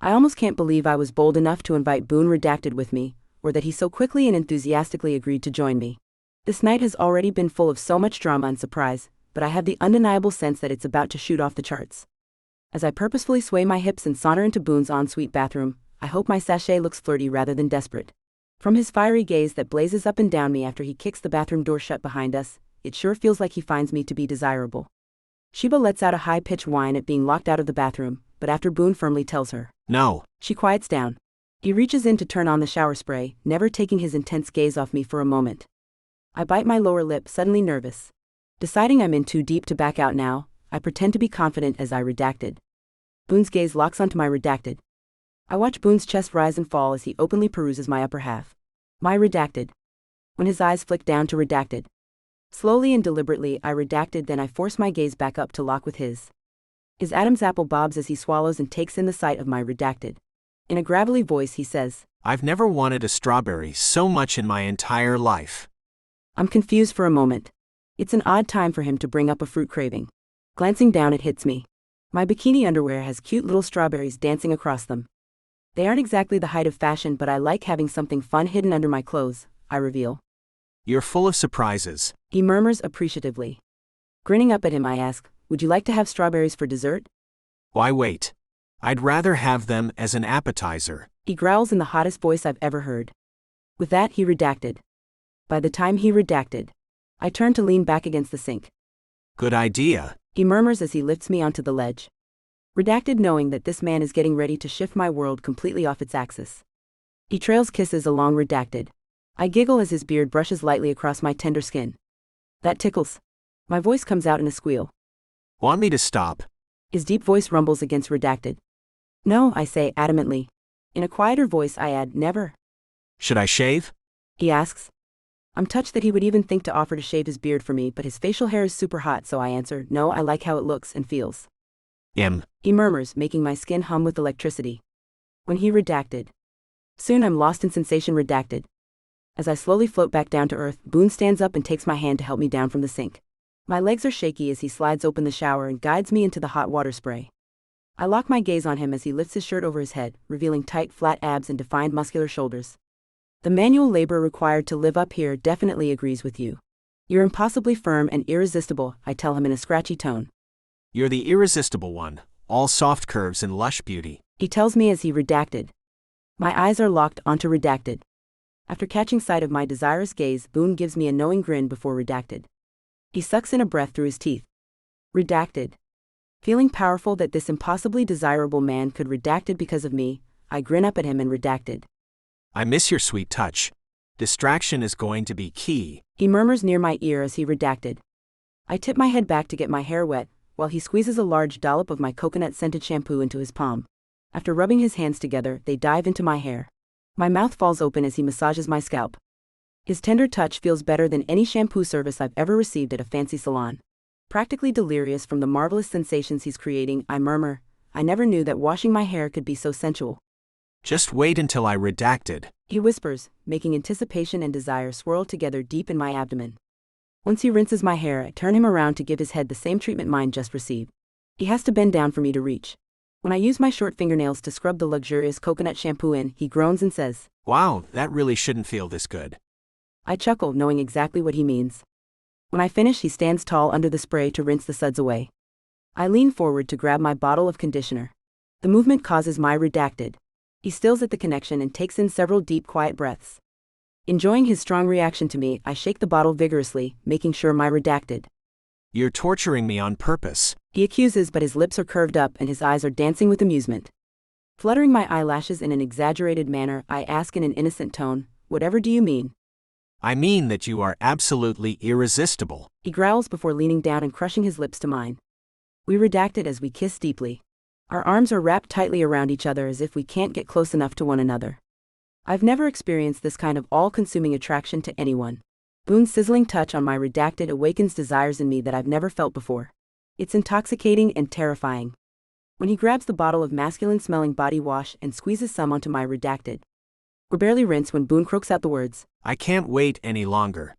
I almost can't believe I was bold enough to invite Boone redacted with me, or that he so quickly and enthusiastically agreed to join me. This night has already been full of so much drama and surprise, but I have the undeniable sense that it's about to shoot off the charts. As I purposefully sway my hips and saunter into Boone's ensuite bathroom, I hope my sachet looks flirty rather than desperate. From his fiery gaze that blazes up and down me after he kicks the bathroom door shut behind us, it sure feels like he finds me to be desirable. Sheba lets out a high-pitched whine at being locked out of the bathroom, but after Boone firmly tells her, No, she quiets down. He reaches in to turn on the shower spray, never taking his intense gaze off me for a moment. I bite my lower lip, suddenly nervous. Deciding I'm in too deep to back out now, I pretend to be confident as I redacted. Boone's gaze locks onto my redacted. I watch Boone's chest rise and fall as he openly peruses my upper half. My redacted. When his eyes flick down to redacted. Slowly and deliberately I redacted, then I force my gaze back up to lock with his. His Adam's apple bobs as he swallows and takes in the sight of my redacted. In a gravelly voice he says, I've never wanted a strawberry so much in my entire life. I'm confused for a moment. It's an odd time for him to bring up a fruit craving. Glancing down, it hits me. My bikini underwear has cute little strawberries dancing across them. They aren't exactly the height of fashion, but I like having something fun hidden under my clothes, I reveal. You're full of surprises. He murmurs appreciatively. Grinning up at him, I ask, would you like to have strawberries for dessert? Why wait? I'd rather have them as an appetizer. He growls in the hottest voice I've ever heard. With that, he redacted. By the time he redacted, I turn to lean back against the sink. Good idea. He murmurs as he lifts me onto the ledge. Redacted, knowing that this man is getting ready to shift my world completely off its axis. He trails kisses along redacted. I giggle as his beard brushes lightly across my tender skin. That tickles. My voice comes out in a squeal. Want me to stop? His deep voice rumbles against redacted. No, I say adamantly. In a quieter voice I add, never. Should I shave? He asks. I'm touched that he would even think to offer to shave his beard for me, but his facial hair is super hot, so I answer, no, I like how it looks and feels. He murmurs, making my skin hum with electricity. When he redacted. Soon I'm lost in sensation redacted. As I slowly float back down to earth, Boone stands up and takes my hand to help me down from the sink. My legs are shaky as he slides open the shower and guides me into the hot water spray. I lock my gaze on him as he lifts his shirt over his head, revealing tight, flat abs and defined muscular shoulders. The manual labor required to live up here definitely agrees with you. You're impossibly firm and irresistible, I tell him in a scratchy tone. You're the irresistible one, all soft curves and lush beauty. He tells me as he redacted. My eyes are locked onto redacted. After catching sight of my desirous gaze, Boone gives me a knowing grin before redacted. He sucks in a breath through his teeth. Redacted. Feeling powerful that this impossibly desirable man could redacted because of me, I grin up at him and redacted. I miss your sweet touch. Distraction is going to be key. He murmurs near my ear as he redacted. I tip my head back to get my hair wet, while he squeezes a large dollop of my coconut-scented shampoo into his palm. After rubbing his hands together, they dive into my hair. My mouth falls open as he massages my scalp. His tender touch feels better than any shampoo service I've ever received at a fancy salon. Practically delirious from the marvelous sensations he's creating, I murmur, I never knew that washing my hair could be so sensual. Just wait until I redacted. He whispers, making anticipation and desire swirl together deep in my abdomen. Once he rinses my hair, I turn him around to give his head the same treatment mine just received. He has to bend down for me to reach. When I use my short fingernails to scrub the luxurious coconut shampoo in, he groans and says, Wow, that really shouldn't feel this good. I chuckle, knowing exactly what he means. When I finish, he stands tall under the spray to rinse the suds away. I lean forward to grab my bottle of conditioner. The movement causes my redacted. He stills at the connection and takes in several deep, quiet breaths. Enjoying his strong reaction to me, I shake the bottle vigorously, making sure my redacted. You're torturing me on purpose. He accuses, but his lips are curved up and his eyes are dancing with amusement. Fluttering my eyelashes in an exaggerated manner, I ask in an innocent tone, whatever do you mean? I mean that you are absolutely irresistible. He growls before leaning down and crushing his lips to mine. We redacted as we kiss deeply. Our arms are wrapped tightly around each other as if we can't get close enough to one another. I've never experienced this kind of all-consuming attraction to anyone. Boone's sizzling touch on my redacted awakens desires in me that I've never felt before. It's intoxicating and terrifying. When he grabs the bottle of masculine-smelling body wash and squeezes some onto my redacted. We're barely rinsed when Boone croaks out the words, I can't wait any longer.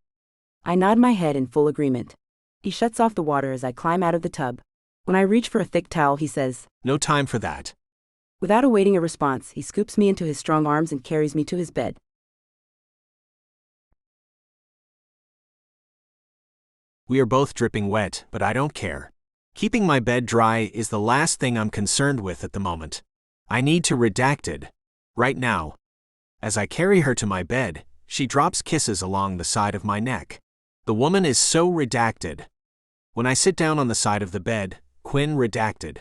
I nod my head in full agreement. He shuts off the water as I climb out of the tub. When I reach for a thick towel, he says, No time for that. Without awaiting a response, he scoops me into his strong arms and carries me to his bed. We are both dripping wet, but I don't care. Keeping my bed dry is the last thing I'm concerned with at the moment. I need to redacted. Right now. As I carry her to my bed, she drops kisses along the side of my neck. The woman is so redacted. When I sit down on the side of the bed, Quinn redacted.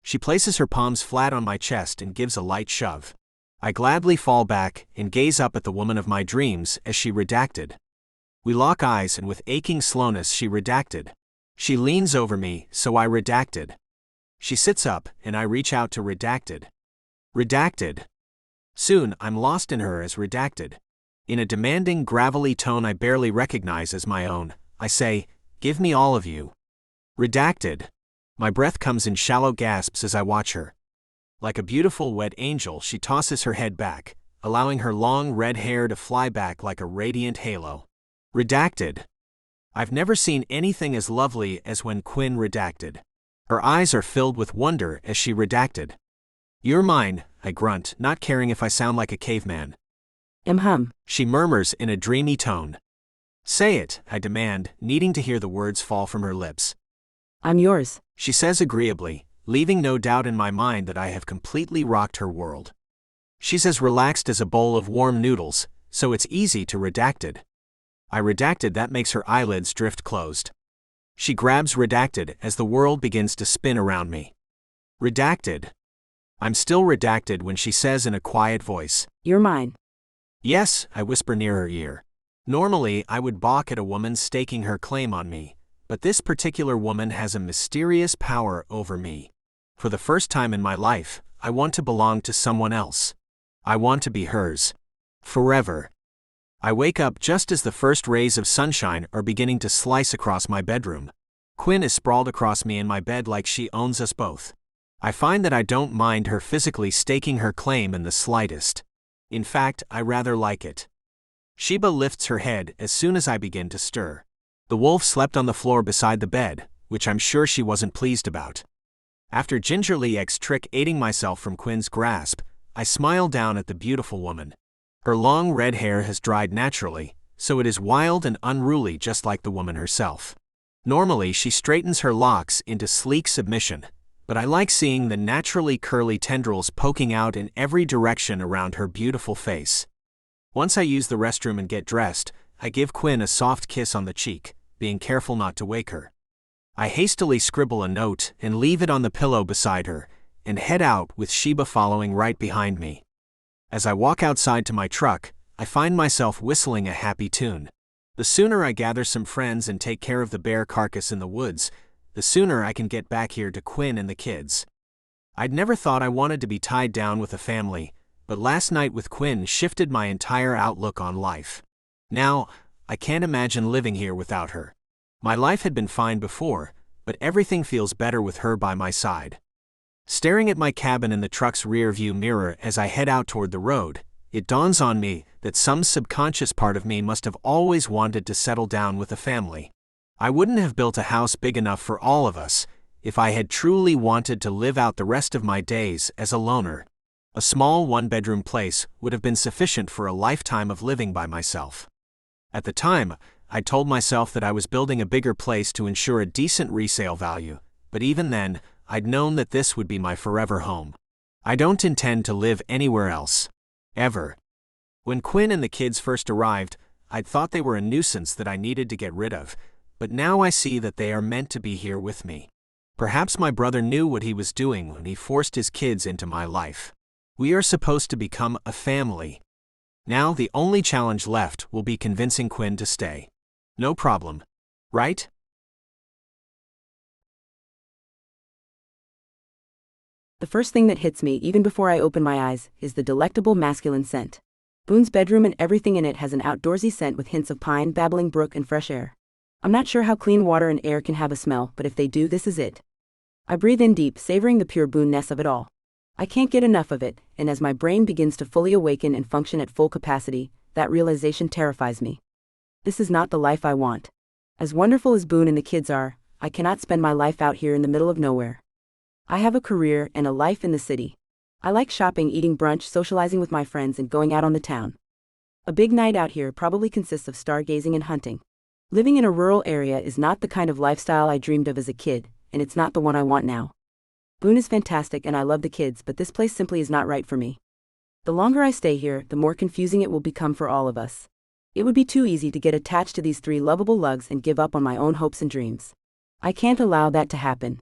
She places her palms flat on my chest and gives a light shove. I gladly fall back and gaze up at the woman of my dreams as she redacted. We lock eyes and with aching slowness she redacted. She leans over me, so I redacted. She sits up and I reach out to redacted. Redacted. Soon I'm lost in her as redacted. In a demanding, gravelly tone I barely recognize as my own, I say, Give me all of you. Redacted. My breath comes in shallow gasps as I watch her. Like a beautiful wet angel, she tosses her head back, allowing her long red hair to fly back like a radiant halo. Redacted. I've never seen anything as lovely as when Quinn redacted. Her eyes are filled with wonder as she redacted. You're mine, I grunt, not caring if I sound like a caveman. She murmurs in a dreamy tone. Say it, I demand, needing to hear the words fall from her lips. I'm yours, She says agreeably, leaving no doubt in my mind that I have completely rocked her world. She's as relaxed as a bowl of warm noodles, so it's easy to redacted. I redacted that makes her eyelids drift closed. She grabs redacted as the world begins to spin around me. Redacted. I'm still redacted when she says in a quiet voice, You're mine. Yes, I whisper near her ear. Normally, I would balk at a woman staking her claim on me, but this particular woman has a mysterious power over me. For the first time in my life, I want to belong to someone else. I want to be hers. Forever. I wake up just as the first rays of sunshine are beginning to slice across my bedroom. Quinn is sprawled across me in my bed like she owns us both. I find that I don't mind her physically staking her claim in the slightest. In fact, I rather like it. Sheba lifts her head as soon as I begin to stir. The wolf slept on the floor beside the bed, which I'm sure she wasn't pleased about. After gingerly extricating myself from Quinn's grasp, I smile down at the beautiful woman. Her long red hair has dried naturally, so it is wild and unruly just like the woman herself. Normally she straightens her locks into sleek submission, but I like seeing the naturally curly tendrils poking out in every direction around her beautiful face. Once I use the restroom and get dressed, I give Quinn a soft kiss on the cheek, being careful not to wake her. I hastily scribble a note and leave it on the pillow beside her, and head out with Sheba following right behind me. As I walk outside to my truck, I find myself whistling a happy tune. The sooner I gather some friends and take care of the bear carcass in the woods, the sooner I can get back here to Quinn and the kids. I'd never thought I wanted to be tied down with a family, but last night with Quinn shifted my entire outlook on life. Now, I can't imagine living here without her. My life had been fine before, but everything feels better with her by my side. Staring at my cabin in the truck's rear-view mirror as I head out toward the road, it dawns on me that some subconscious part of me must have always wanted to settle down with a family. I wouldn't have built a house big enough for all of us if I had truly wanted to live out the rest of my days as a loner. A small one-bedroom place would have been sufficient for a lifetime of living by myself. At the time, I told myself that I was building a bigger place to ensure a decent resale value, but even then, I'd known that this would be my forever home. I don't intend to live anywhere else. Ever. When Quinn and the kids first arrived, I'd thought they were a nuisance that I needed to get rid of, but now I see that they are meant to be here with me. Perhaps my brother knew what he was doing when he forced his kids into my life. We are supposed to become a family. Now the only challenge left will be convincing Quinn to stay. No problem. Right? The first thing that hits me, even before I open my eyes, is the delectable masculine scent. Boone's bedroom and everything in it has an outdoorsy scent with hints of pine, babbling brook, and fresh air. I'm not sure how clean water and air can have a smell, but if they do, this is it. I breathe in deep, savoring the pure Boone-ness of it all. I can't get enough of it, and as my brain begins to fully awaken and function at full capacity, that realization terrifies me. This is not the life I want. As wonderful as Boone and the kids are, I cannot spend my life out here in the middle of nowhere. I have a career and a life in the city. I like shopping, eating brunch, socializing with my friends, and going out on the town. A big night out here probably consists of stargazing and hunting. Living in a rural area is not the kind of lifestyle I dreamed of as a kid, and it's not the one I want now. Boone is fantastic and I love the kids, but this place simply is not right for me. The longer I stay here, the more confusing it will become for all of us. It would be too easy to get attached to these three lovable lugs and give up on my own hopes and dreams. I can't allow that to happen.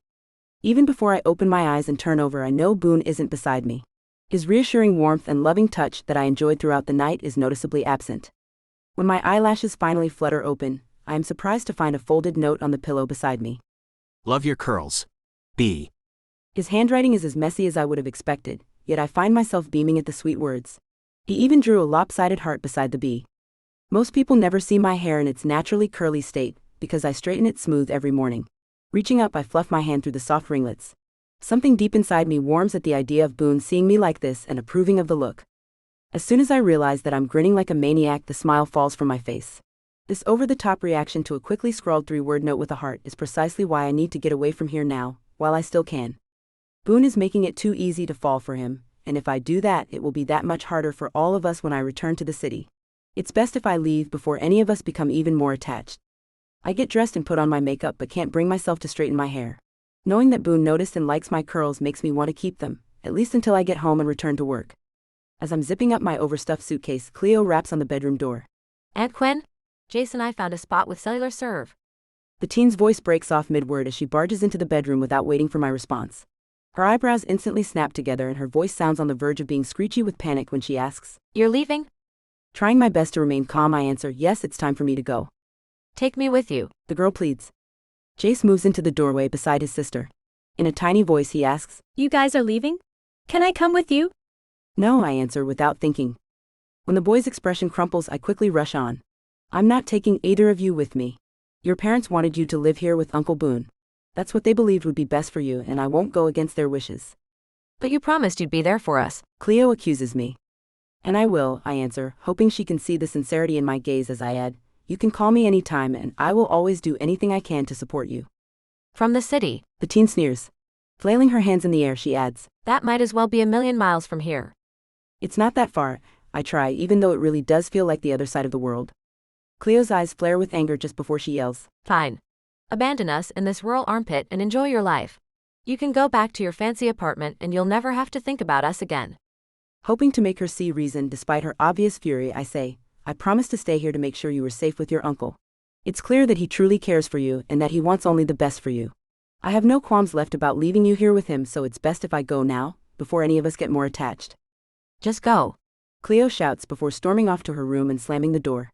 Even before I open my eyes and turn over, I know Boone isn't beside me. His reassuring warmth and loving touch that I enjoyed throughout the night is noticeably absent. When my eyelashes finally flutter open, I am surprised to find a folded note on the pillow beside me. Love your curls. B. His handwriting is as messy as I would have expected, yet I find myself beaming at the sweet words. He even drew a lopsided heart beside the B. Most people never see my hair in its naturally curly state, because I straighten it smooth every morning. Reaching up, I fluff my hand through the soft ringlets. Something deep inside me warms at the idea of Boone seeing me like this and approving of the look. As soon as I realize that I'm grinning like a maniac, the smile falls from my face. This over-the-top reaction to a quickly scrawled 3-word note with a heart is precisely why I need to get away from here now, while I still can. Boone is making it too easy to fall for him, and if I do that, it will be that much harder for all of us when I return to the city. It's best if I leave before any of us become even more attached. I get dressed and put on my makeup but can't bring myself to straighten my hair. Knowing that Boone noticed and likes my curls makes me want to keep them, at least until I get home and return to work. As I'm zipping up my overstuffed suitcase, Cleo raps on the bedroom door. Aunt Quinn? Jace and I found a spot with cellular serve. The teen's voice breaks off mid-word as she barges into the bedroom without waiting for my response. Her eyebrows instantly snap together and her voice sounds on the verge of being screechy with panic when she asks, You're leaving? Trying my best to remain calm, I answer, yes, it's time for me to go. Take me with you. The girl pleads. Jace moves into the doorway beside his sister. In a tiny voice he asks, You guys are leaving? Can I come with you? No, I answer without thinking. When the boy's expression crumples, I quickly rush on. I'm not taking either of you with me. Your parents wanted you to live here with Uncle Boone. That's what they believed would be best for you, and I won't go against their wishes. But you promised you'd be there for us. Cleo accuses me. And I will, I answer, hoping she can see the sincerity in my gaze as I add, you can call me anytime and I will always do anything I can to support you. From the city. The teen sneers. Flailing her hands in the air, she adds, That might as well be 1,000,000 miles from here. It's not that far, I try, even though it really does feel like the other side of the world. Cleo's eyes flare with anger just before she yells, Fine. Abandon us in this rural armpit and enjoy your life. You can go back to your fancy apartment and you'll never have to think about us again. Hoping to make her see reason despite her obvious fury, I say, I promise to stay here to make sure you are safe with your uncle. It's clear that he truly cares for you and that he wants only the best for you. I have no qualms left about leaving you here with him, so it's best if I go now, before any of us get more attached. Just go. Cleo shouts before storming off to her room and slamming the door.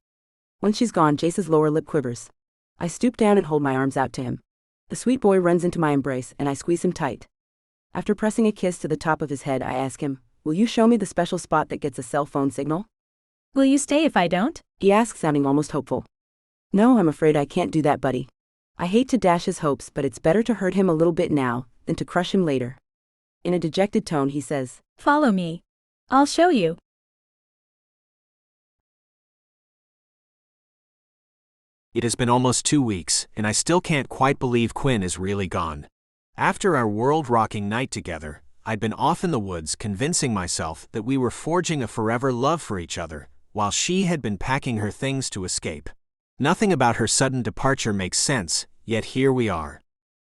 Once she's gone, Jace's lower lip quivers. I stoop down and hold my arms out to him. The sweet boy runs into my embrace and I squeeze him tight. After pressing a kiss to the top of his head, I ask him, will you show me the special spot that gets a cell phone signal? Will you stay if I don't? He asks, sounding almost hopeful. No, I'm afraid I can't do that, buddy. I hate to dash his hopes, but it's better to hurt him a little bit now than to crush him later. In a dejected tone, he says, Follow me. I'll show you. It has been almost 2 weeks, and I still can't quite believe Quinn is really gone. After our world-rocking night together, I'd been off in the woods convincing myself that we were forging a forever love for each other, while she had been packing her things to escape. Nothing about her sudden departure makes sense, yet here we are.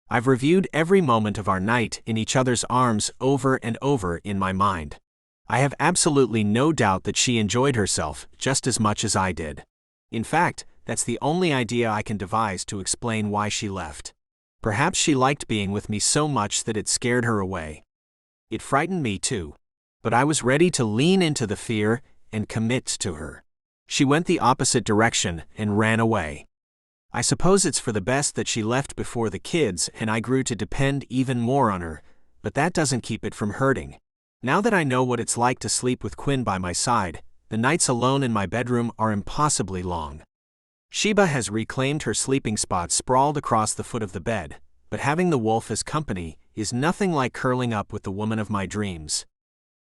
I've reviewed every moment of our night in each other's arms over and over in my mind. I have absolutely no doubt that she enjoyed herself just as much as I did. In fact, that's the only idea I can devise to explain why she left. Perhaps she liked being with me so much that it scared her away. It frightened me too, but I was ready to lean into the fear and commit to her. She went the opposite direction and ran away. I suppose it's for the best that she left before the kids and I grew to depend even more on her, but that doesn't keep it from hurting. Now that I know what it's like to sleep with Quinn by my side, the nights alone in my bedroom are impossibly long. Sheba has reclaimed her sleeping spot sprawled across the foot of the bed, but having the wolf as company is nothing like curling up with the woman of my dreams.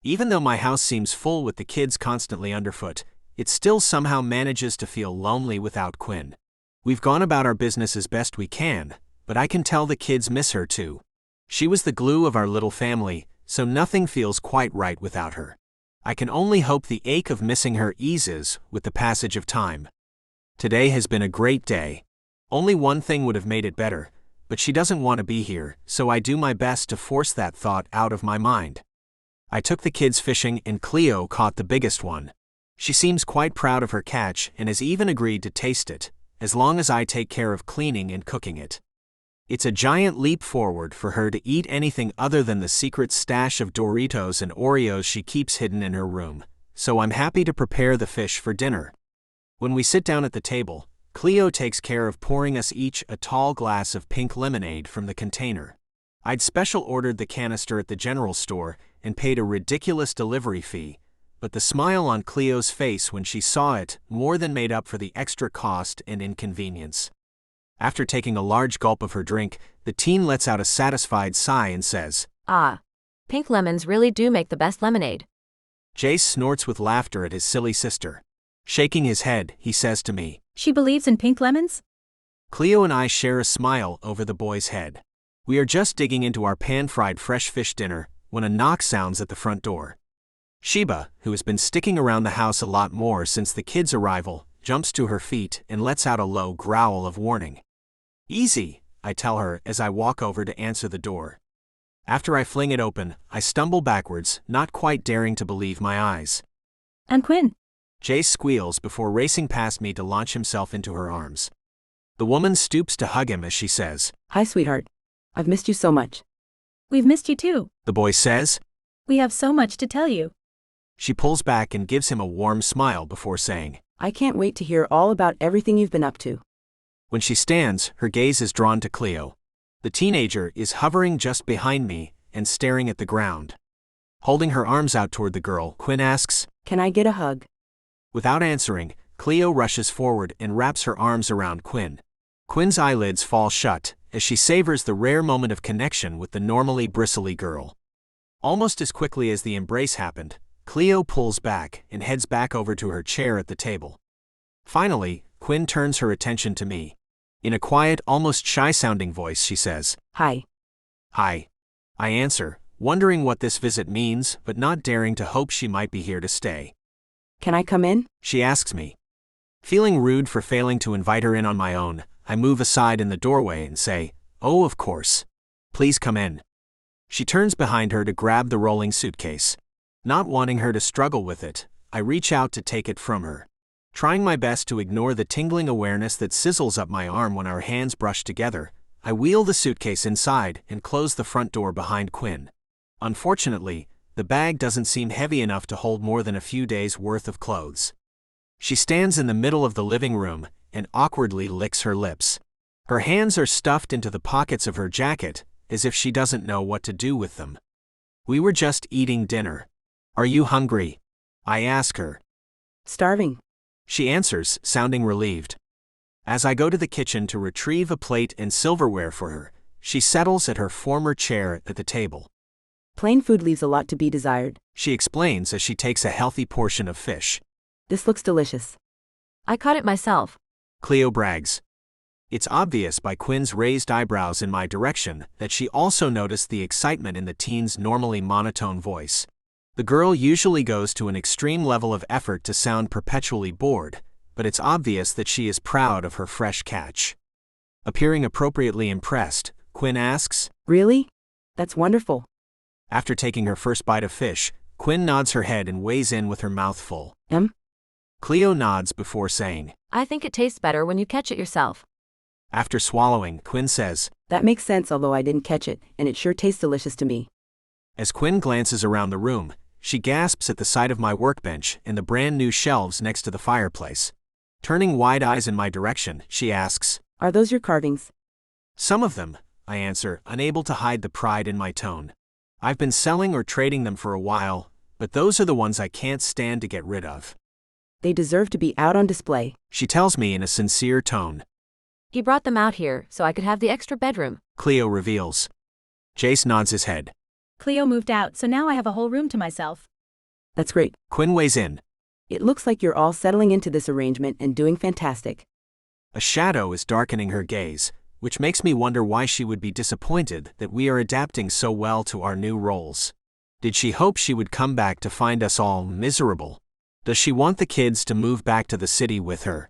Even though my house seems full with the kids constantly underfoot, it still somehow manages to feel lonely without Quinn. We've gone about our business as best we can, but I can tell the kids miss her too. She was the glue of our little family, so nothing feels quite right without her. I can only hope the ache of missing her eases with the passage of time. Today has been a great day. Only one thing would have made it better, but she doesn't want to be here, so I do my best to force that thought out of my mind. I took the kids fishing and Cleo caught the biggest one. She seems quite proud of her catch and has even agreed to taste it, as long as I take care of cleaning and cooking it. It's a giant leap forward for her to eat anything other than the secret stash of Doritos and Oreos she keeps hidden in her room, so I'm happy to prepare the fish for dinner. When we sit down at the table, Cleo takes care of pouring us each a tall glass of pink lemonade from the container. I'd special ordered the canister at the general store and paid a ridiculous delivery fee, but the smile on Cleo's face when she saw it more than made up for the extra cost and inconvenience. After taking a large gulp of her drink, the teen lets out a satisfied sigh and says, Ah, pink lemons really do make the best lemonade. Jace snorts with laughter at his silly sister. Shaking his head, he says to me, She believes in pink lemons? Cleo and I share a smile over the boy's head. We are just digging into our pan-fried fresh fish dinner when a knock sounds at the front door. Sheba, who has been sticking around the house a lot more since the kids' arrival, jumps to her feet and lets out a low growl of warning. "Easy," I tell her as I walk over to answer the door. After I fling it open, I stumble backwards, not quite daring to believe my eyes. And Quinn. Jace squeals before racing past me to launch himself into her arms. The woman stoops to hug him as she says, Hi, sweetheart. I've missed you so much. We've missed you too. the boy says. We have so much to tell you. She pulls back and gives him a warm smile before saying, I can't wait to hear all about everything you've been up to. When she stands, her gaze is drawn to Cleo. The teenager is hovering just behind me and staring at the ground. Holding her arms out toward the girl, Quinn asks, Can I get a hug? Without answering, Cleo rushes forward and wraps her arms around Quinn. Quinn's eyelids fall shut as she savors the rare moment of connection with the normally bristly girl. Almost as quickly as the embrace happened, Cleo pulls back and heads back over to her chair at the table. Finally, Quinn turns her attention to me. In a quiet, almost shy-sounding voice, she says, Hi. Hi. I answer, wondering what this visit means, but not daring to hope she might be here to stay. Can I come in? She asks me. Feeling rude for failing to invite her in on my own, I move aside in the doorway and say, Oh, of course. Please come in. She turns behind her to grab the rolling suitcase. Not wanting her to struggle with it, I reach out to take it from her. Trying my best to ignore the tingling awareness that sizzles up my arm when our hands brush together, I wheel the suitcase inside and close the front door behind Quinn. Unfortunately, the bag doesn't seem heavy enough to hold more than a few days' worth of clothes. She stands in the middle of the living room and awkwardly licks her lips. Her hands are stuffed into the pockets of her jacket, as if she doesn't know what to do with them. We were just eating dinner. Are you hungry? I ask her. Starving. She answers, sounding relieved. As I go to the kitchen to retrieve a plate and silverware for her, she settles at her former chair at the table. Plain food leaves a lot to be desired. She explains as she takes a healthy portion of fish. This looks delicious. I caught it myself. Cleo brags. It's obvious by Quinn's raised eyebrows in my direction that she also noticed the excitement in the teen's normally monotone voice. The girl usually goes to an extreme level of effort to sound perpetually bored, but it's obvious that she is proud of her fresh catch. Appearing appropriately impressed, Quinn asks, Really? That's wonderful. After taking her first bite of fish, Quinn nods her head and weighs in with her mouth full. Cleo nods before saying, I think it tastes better when you catch it yourself. After swallowing, Quinn says, That makes sense, although I didn't catch it, and it sure tastes delicious to me. As Quinn glances around the room, she gasps at the sight of my workbench and the brand new shelves next to the fireplace. Turning wide eyes in my direction, she asks, Are those your carvings? Some of them, I answer, unable to hide the pride in my tone. I've been selling or trading them for a while, but those are the ones I can't stand to get rid of. They deserve to be out on display. She tells me in a sincere tone. He brought them out here so I could have the extra bedroom. Cleo reveals. Jace nods his head. Cleo moved out, so now I have a whole room to myself. That's great. Quinn weighs in. It looks like you're all settling into this arrangement and doing fantastic. A shadow is darkening her gaze, which makes me wonder why she would be disappointed that we are adapting so well to our new roles. Did she hope she would come back to find us all miserable? Does she want the kids to move back to the city with her?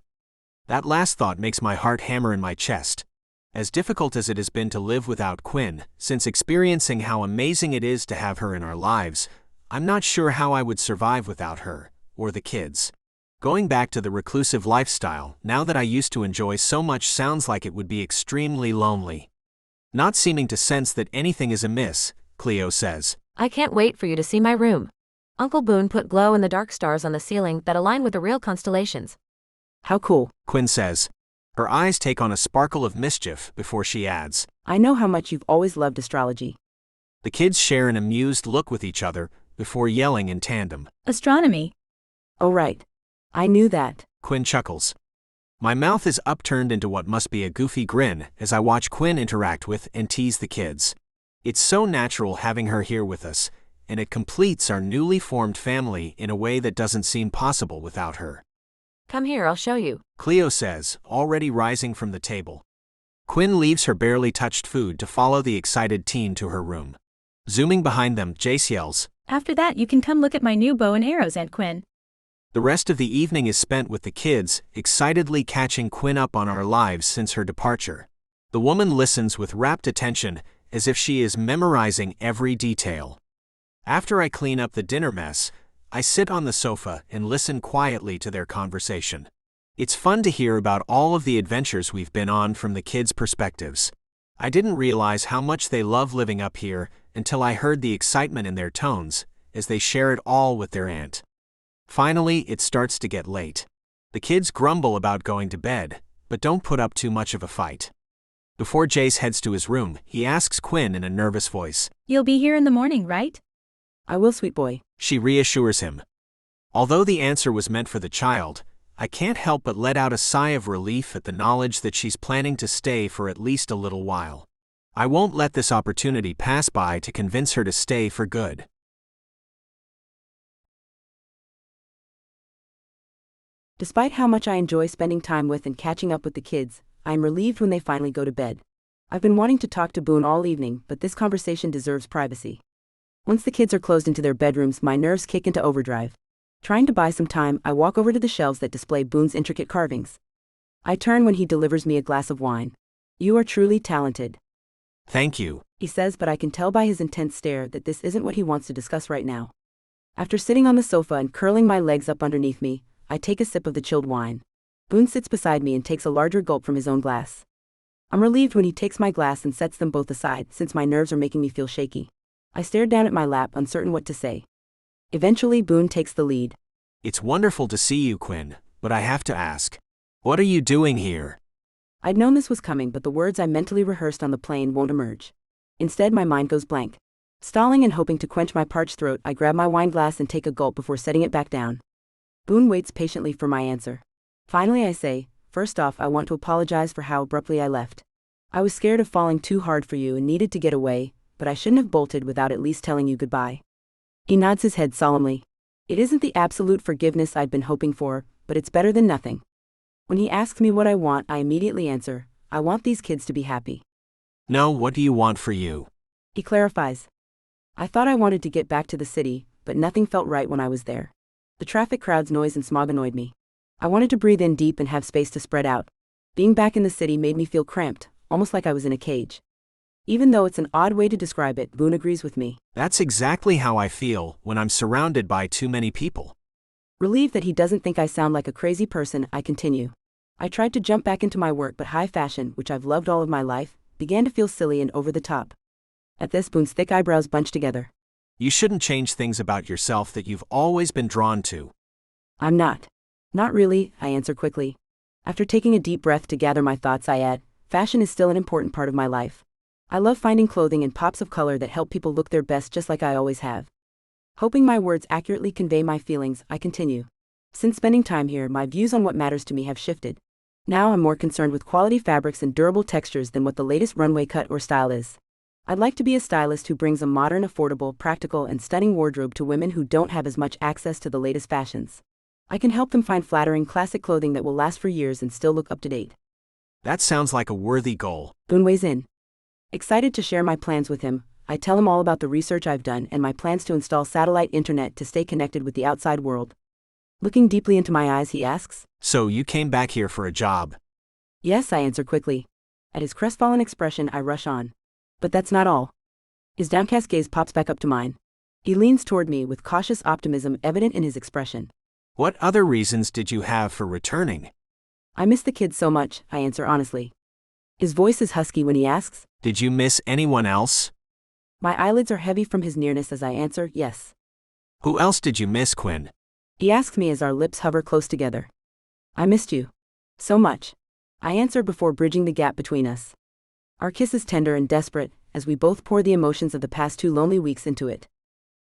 That last thought makes my heart hammer in my chest. As difficult as it has been to live without Quinn, since experiencing how amazing it is to have her in our lives, I'm not sure how I would survive without her, or the kids. Going back to the reclusive lifestyle, now that I used to enjoy so much, sounds like it would be extremely lonely. Not seeming to sense that anything is amiss, Cleo says, I can't wait for you to see my room. Uncle Boone put glow-in-the-dark stars on the ceiling that align with the real constellations. How cool. Quinn says. Her eyes take on a sparkle of mischief before she adds, I know how much you've always loved astrology. The kids share an amused look with each other before yelling in tandem. Astronomy. Oh right. I knew that. Quinn chuckles. My mouth is upturned into what must be a goofy grin as I watch Quinn interact with and tease the kids. It's so natural having her here with us, and it completes our newly formed family in a way that doesn't seem possible without her. Come here, I'll show you. Cleo says, already rising from the table. Quinn leaves her barely touched food to follow the excited teen to her room. Zooming behind them, Jace yells, After that, you can come look at my new bow and arrows, Aunt Quinn. The rest of the evening is spent with the kids, excitedly catching Quinn up on our lives since her departure. The woman listens with rapt attention, as if she is memorizing every detail. After I clean up the dinner mess, I sit on the sofa and listen quietly to their conversation. It's fun to hear about all of the adventures we've been on from the kids' perspectives. I didn't realize how much they love living up here until I heard the excitement in their tones as they share it all with their aunt. Finally, it starts to get late. The kids grumble about going to bed, but don't put up too much of a fight. Before Jace heads to his room, he asks Quinn in a nervous voice, You'll be here in the morning, right? I will, sweet boy. She reassures him. Although the answer was meant for the child, I can't help but let out a sigh of relief at the knowledge that she's planning to stay for at least a little while. I won't let this opportunity pass by to convince her to stay for good. Despite how much I enjoy spending time with and catching up with the kids, I am relieved when they finally go to bed. I've been wanting to talk to Boone all evening, but this conversation deserves privacy. Once the kids are closed into their bedrooms, my nerves kick into overdrive. Trying to buy some time, I walk over to the shelves that display Boone's intricate carvings. I turn when he delivers me a glass of wine. You are truly talented. Thank you, He says, but I can tell by his intense stare that this isn't what he wants to discuss right now. After sitting on the sofa and curling my legs up underneath me, I take a sip of the chilled wine. Boone sits beside me and takes a larger gulp from his own glass. I'm relieved when he takes my glass and sets them both aside, since my nerves are making me feel shaky. I stare down at my lap, uncertain what to say. Eventually, Boone takes the lead. It's wonderful to see you, Quinn, but I have to ask, what are you doing here? I'd known this was coming, but the words I mentally rehearsed on the plane won't emerge. Instead, my mind goes blank. Stalling and hoping to quench my parched throat, I grab my wine glass and take a gulp before setting it back down. Boone waits patiently for my answer. Finally, I say, first off, I want to apologize for how abruptly I left. I was scared of falling too hard for you and needed to get away, but I shouldn't have bolted without at least telling you goodbye. He nods his head solemnly. It isn't the absolute forgiveness I'd been hoping for, but it's better than nothing. When he asks me what I want, I immediately answer, I want these kids to be happy. No, what do you want for you? He clarifies. I thought I wanted to get back to the city, but nothing felt right when I was there. The traffic, crowds, noise, and smog annoyed me. I wanted to breathe in deep and have space to spread out. Being back in the city made me feel cramped, almost like I was in a cage. Even though it's an odd way to describe it, Boone agrees with me. That's exactly how I feel when I'm surrounded by too many people. Relieved that he doesn't think I sound like a crazy person, I continue. I tried to jump back into my work, but high fashion, which I've loved all of my life, began to feel silly and over the top. At this, Boone's thick eyebrows bunched together. You shouldn't change things about yourself that you've always been drawn to. I'm not. Not really, I answer quickly. After taking a deep breath to gather my thoughts, I add, fashion is still an important part of my life. I love finding clothing and pops of color that help people look their best, just like I always have. Hoping my words accurately convey my feelings, I continue. Since spending time here, my views on what matters to me have shifted. Now I'm more concerned with quality fabrics and durable textures than what the latest runway cut or style is. I'd like to be a stylist who brings a modern, affordable, practical, and stunning wardrobe to women who don't have as much access to the latest fashions. I can help them find flattering, classic clothing that will last for years and still look up to date. That sounds like a worthy goal. Boone weighs in. Excited to share my plans with him, I tell him all about the research I've done and my plans to install satellite internet to stay connected with the outside world. Looking deeply into my eyes, he asks, So you came back here for a job? Yes, I answer quickly. At his crestfallen expression, I rush on. But that's not all. His downcast gaze pops back up to mine. He leans toward me with cautious optimism evident in his expression. What other reasons did you have for returning? I miss the kids so much, I answer honestly. His voice is husky when he asks, Did you miss anyone else? My eyelids are heavy from his nearness as I answer, yes. Who else did you miss, Quinn? He asks me as our lips hover close together. I missed you. So much. I answer before bridging the gap between us. Our kiss is tender and desperate, as we both pour the emotions of the past 2 lonely weeks into it.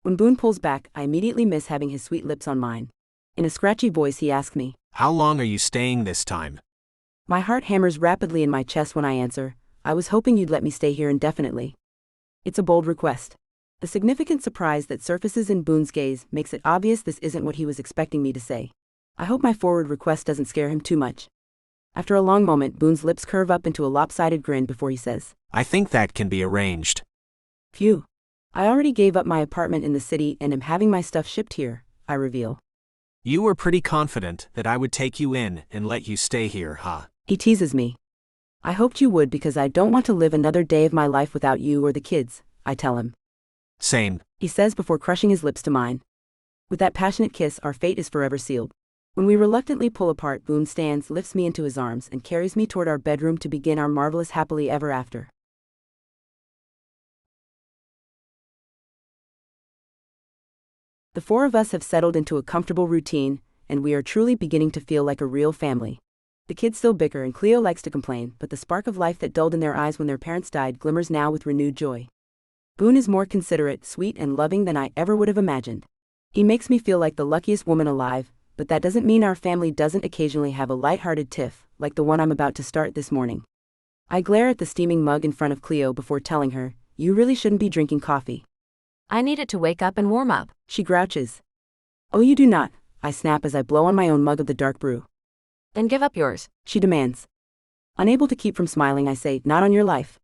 When Boone pulls back, I immediately miss having his sweet lips on mine. In a scratchy voice, he asks me, How long are you staying this time? My heart hammers rapidly in my chest when I answer, I was hoping you'd let me stay here indefinitely. It's a bold request. The significant surprise that surfaces in Boone's gaze makes it obvious this isn't what he was expecting me to say. I hope my forward request doesn't scare him too much. After a long moment, Boone's lips curve up into a lopsided grin before he says, I think that can be arranged. Phew. I already gave up my apartment in the city and am having my stuff shipped here, I reveal. You were pretty confident that I would take you in and let you stay here, huh? He teases me. I hoped you would because I don't want to live another day of my life without you or the kids, I tell him. Same. He says before crushing his lips to mine. With that passionate kiss, our fate is forever sealed. When we reluctantly pull apart, Boone stands, lifts me into his arms, and carries me toward our bedroom to begin our marvelous happily ever after. The four of us have settled into a comfortable routine, and we are truly beginning to feel like a real family. The kids still bicker and Cleo likes to complain, but the spark of life that dulled in their eyes when their parents died glimmers now with renewed joy. Boone is more considerate, sweet, and loving than I ever would have imagined. He makes me feel like the luckiest woman alive, but that doesn't mean our family doesn't occasionally have a light-hearted tiff, like the one I'm about to start this morning. I glare at the steaming mug in front of Cleo before telling her, you really shouldn't be drinking coffee. I need it to wake up and warm up. She grouches. Oh, you do not, I snap as I blow on my own mug of the dark brew. Then give up yours. She demands. Unable to keep from smiling, I say, not on your life.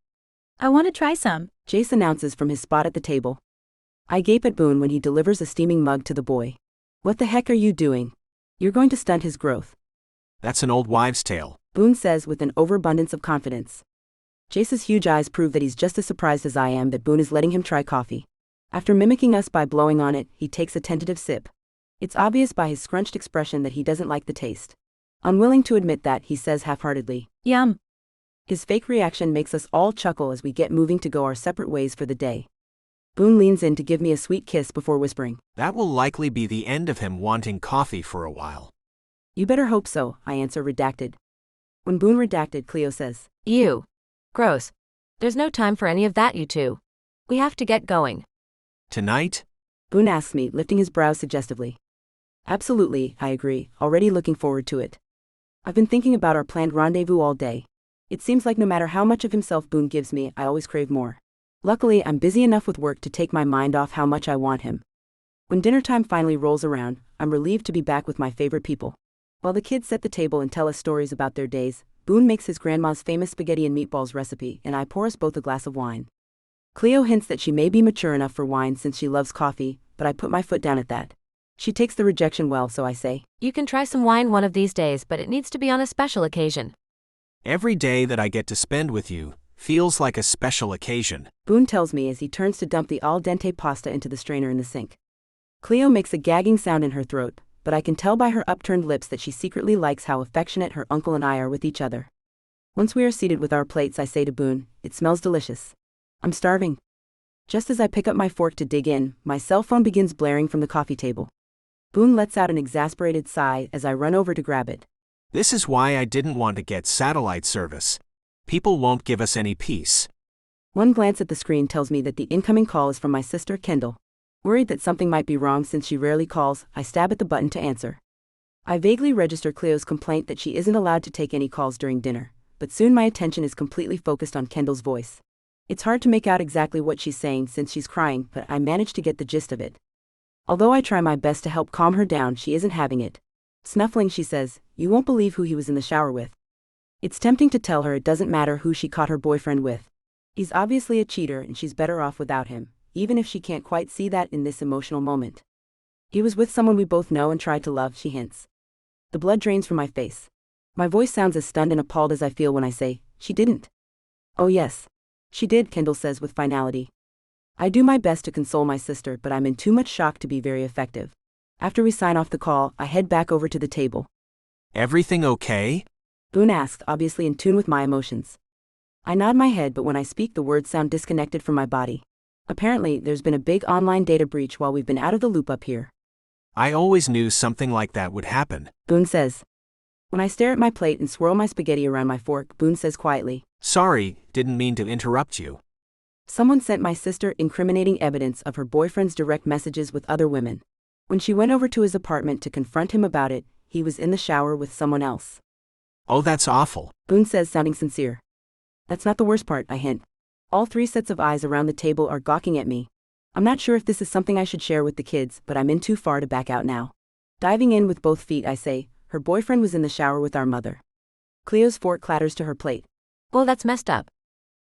I want to try some. Jace announces from his spot at the table. I gape at Boone when he delivers a steaming mug to the boy. What the heck are you doing? You're going to stunt his growth. That's an old wives' tale, Boone says with an overabundance of confidence. Jace's huge eyes prove that he's just as surprised as I am that Boone is letting him try coffee. After mimicking us by blowing on it, he takes a tentative sip. It's obvious by his scrunched expression that he doesn't like the taste. Unwilling to admit that, he says half-heartedly, Yum. His fake reaction makes us all chuckle as we get moving to go our separate ways for the day. Boone leans in to give me a sweet kiss before whispering, that will likely be the end of him wanting coffee for a while. You better hope so, I answer redacted. When Boone redacted, Cleo says, You. Gross. There's no time for any of that, you two. We have to get going. Tonight? Boone asks me, lifting his brows suggestively. Absolutely, I agree, already looking forward to it. I've been thinking about our planned rendezvous all day. It seems like no matter how much of himself Boone gives me, I always crave more. Luckily, I'm busy enough with work to take my mind off how much I want him. When dinner time finally rolls around, I'm relieved to be back with my favorite people. While the kids set the table and tell us stories about their days, Boone makes his grandma's famous spaghetti and meatballs recipe, and I pour us both a glass of wine. Cleo hints that she may be mature enough for wine since she loves coffee, but I put my foot down at that. She takes the rejection well, so I say, You can try some wine one of these days, but it needs to be on a special occasion. Every day that I get to spend with you feels like a special occasion, Boone tells me as he turns to dump the al dente pasta into the strainer in the sink. Cleo makes a gagging sound in her throat, but I can tell by her upturned lips that she secretly likes how affectionate her uncle and I are with each other. Once we are seated with our plates, I say to Boone, it smells delicious. I'm starving. Just as I pick up my fork to dig in, my cell phone begins blaring from the coffee table. Boone lets out an exasperated sigh as I run over to grab it. This is why I didn't want to get satellite service. People won't give us any peace. One glance at the screen tells me that the incoming call is from my sister, Kendall. Worried that something might be wrong since she rarely calls, I stab at the button to answer. I vaguely register Cleo's complaint that she isn't allowed to take any calls during dinner, but soon my attention is completely focused on Kendall's voice. It's hard to make out exactly what she's saying since she's crying, but I manage to get the gist of it. Although I try my best to help calm her down, she isn't having it. Snuffling, she says, you won't believe who he was in the shower with. It's tempting to tell her it doesn't matter who she caught her boyfriend with. He's obviously a cheater and she's better off without him, even if she can't quite see that in this emotional moment. He was with someone we both know and tried to love, she hints. The blood drains from my face. My voice sounds as stunned and appalled as I feel when I say, she didn't. Oh yes. She did, Kendall says with finality. I do my best to console my sister, but I'm in too much shock to be very effective. After we sign off the call, I head back over to the table. Everything okay? Boone asks, obviously in tune with my emotions. I nod my head, but when I speak, the words sound disconnected from my body. Apparently, there's been a big online data breach while we've been out of the loop up here. I always knew something like that would happen, Boone says. When I stare at my plate and swirl my spaghetti around my fork, Boone says quietly, Sorry, didn't mean to interrupt you. Someone sent my sister incriminating evidence of her boyfriend's direct messages with other women. When she went over to his apartment to confront him about it, he was in the shower with someone else. Oh, that's awful, Boone says, sounding sincere. That's not the worst part, I hint. All three sets of eyes around the table are gawking at me. I'm not sure if this is something I should share with the kids, but I'm in too far to back out now. Diving in with both feet, I say, her boyfriend was in the shower with our mother. Cleo's fork clatters to her plate. Well, that's messed up.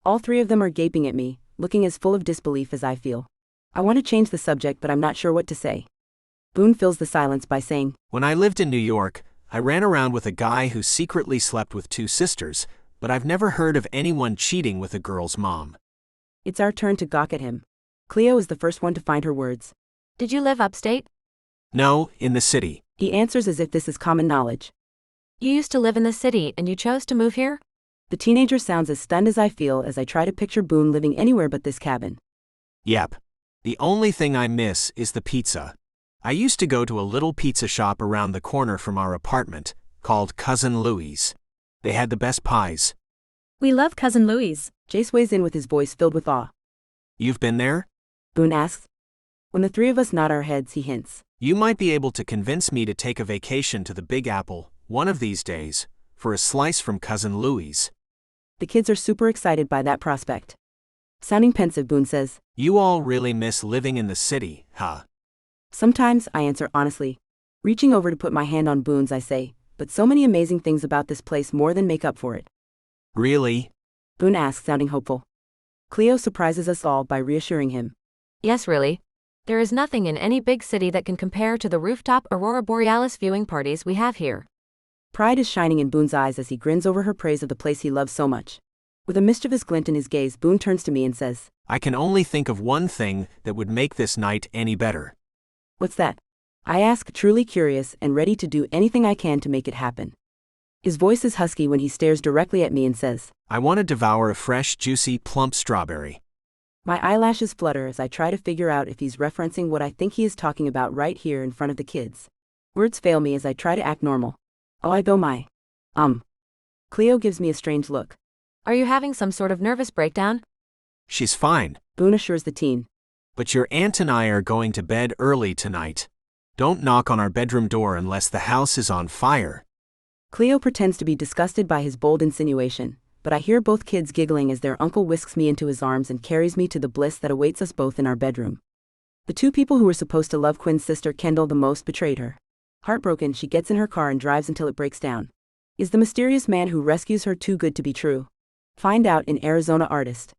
All three of them are gaping at me, looking as full of disbelief as I feel. I want to change the subject, but I'm not sure what to say. Boone fills the silence by saying, When I lived in New York, I ran around with a guy who secretly slept with 2 sisters, but I've never heard of anyone cheating with a girl's mom. It's our turn to gawk at him. Cleo is the first one to find her words. Did you live upstate? No, in the city. He answers as if this is common knowledge. You used to live in the city and you chose to move here? The teenager sounds as stunned as I feel as I try to picture Boone living anywhere but this cabin. Yep. The only thing I miss is the pizza. I used to go to a little pizza shop around the corner from our apartment, called Cousin Louie's. They had the best pies. We love Cousin Louie's. Jace weighs in with his voice filled with awe. You've been there? Boone asks. When the three of us nod our heads, he hints. You might be able to convince me to take a vacation to the Big Apple, one of these days, for a slice from Cousin Louie's. The kids are super excited by that prospect. Sounding pensive, Boone says, You all really miss living in the city, huh? Sometimes, I answer honestly. Reaching over to put my hand on Boone's, I say, but so many amazing things about this place more than make up for it. Really? Boone asks, sounding hopeful. Cleo surprises us all by reassuring him. Yes, really. There is nothing in any big city that can compare to the rooftop Aurora Borealis viewing parties we have here. Pride is shining in Boone's eyes as he grins over her praise of the place he loves so much. With a mischievous glint in his gaze, Boone turns to me and says, I can only think of one thing that would make this night any better. What's that? I ask, truly curious and ready to do anything I can to make it happen. His voice is husky when he stares directly at me and says, I want to devour a fresh, juicy, plump strawberry. My eyelashes flutter as I try to figure out if he's referencing what I think he is talking about right here in front of the kids. Words fail me as I try to act normal. Oh, I go my. Cleo gives me a strange look. Are you having some sort of nervous breakdown? She's fine. Boone assures the teen. But your aunt and I are going to bed early tonight. Don't knock on our bedroom door unless the house is on fire. Cleo pretends to be disgusted by his bold insinuation, but I hear both kids giggling as their uncle whisks me into his arms and carries me to the bliss that awaits us both in our bedroom. The 2 people who were supposed to love Quinn's sister Kendall the most betrayed her. Heartbroken, she gets in her car and drives until it breaks down. Is the mysterious man who rescues her too good to be true? Find out in Arizona Artist.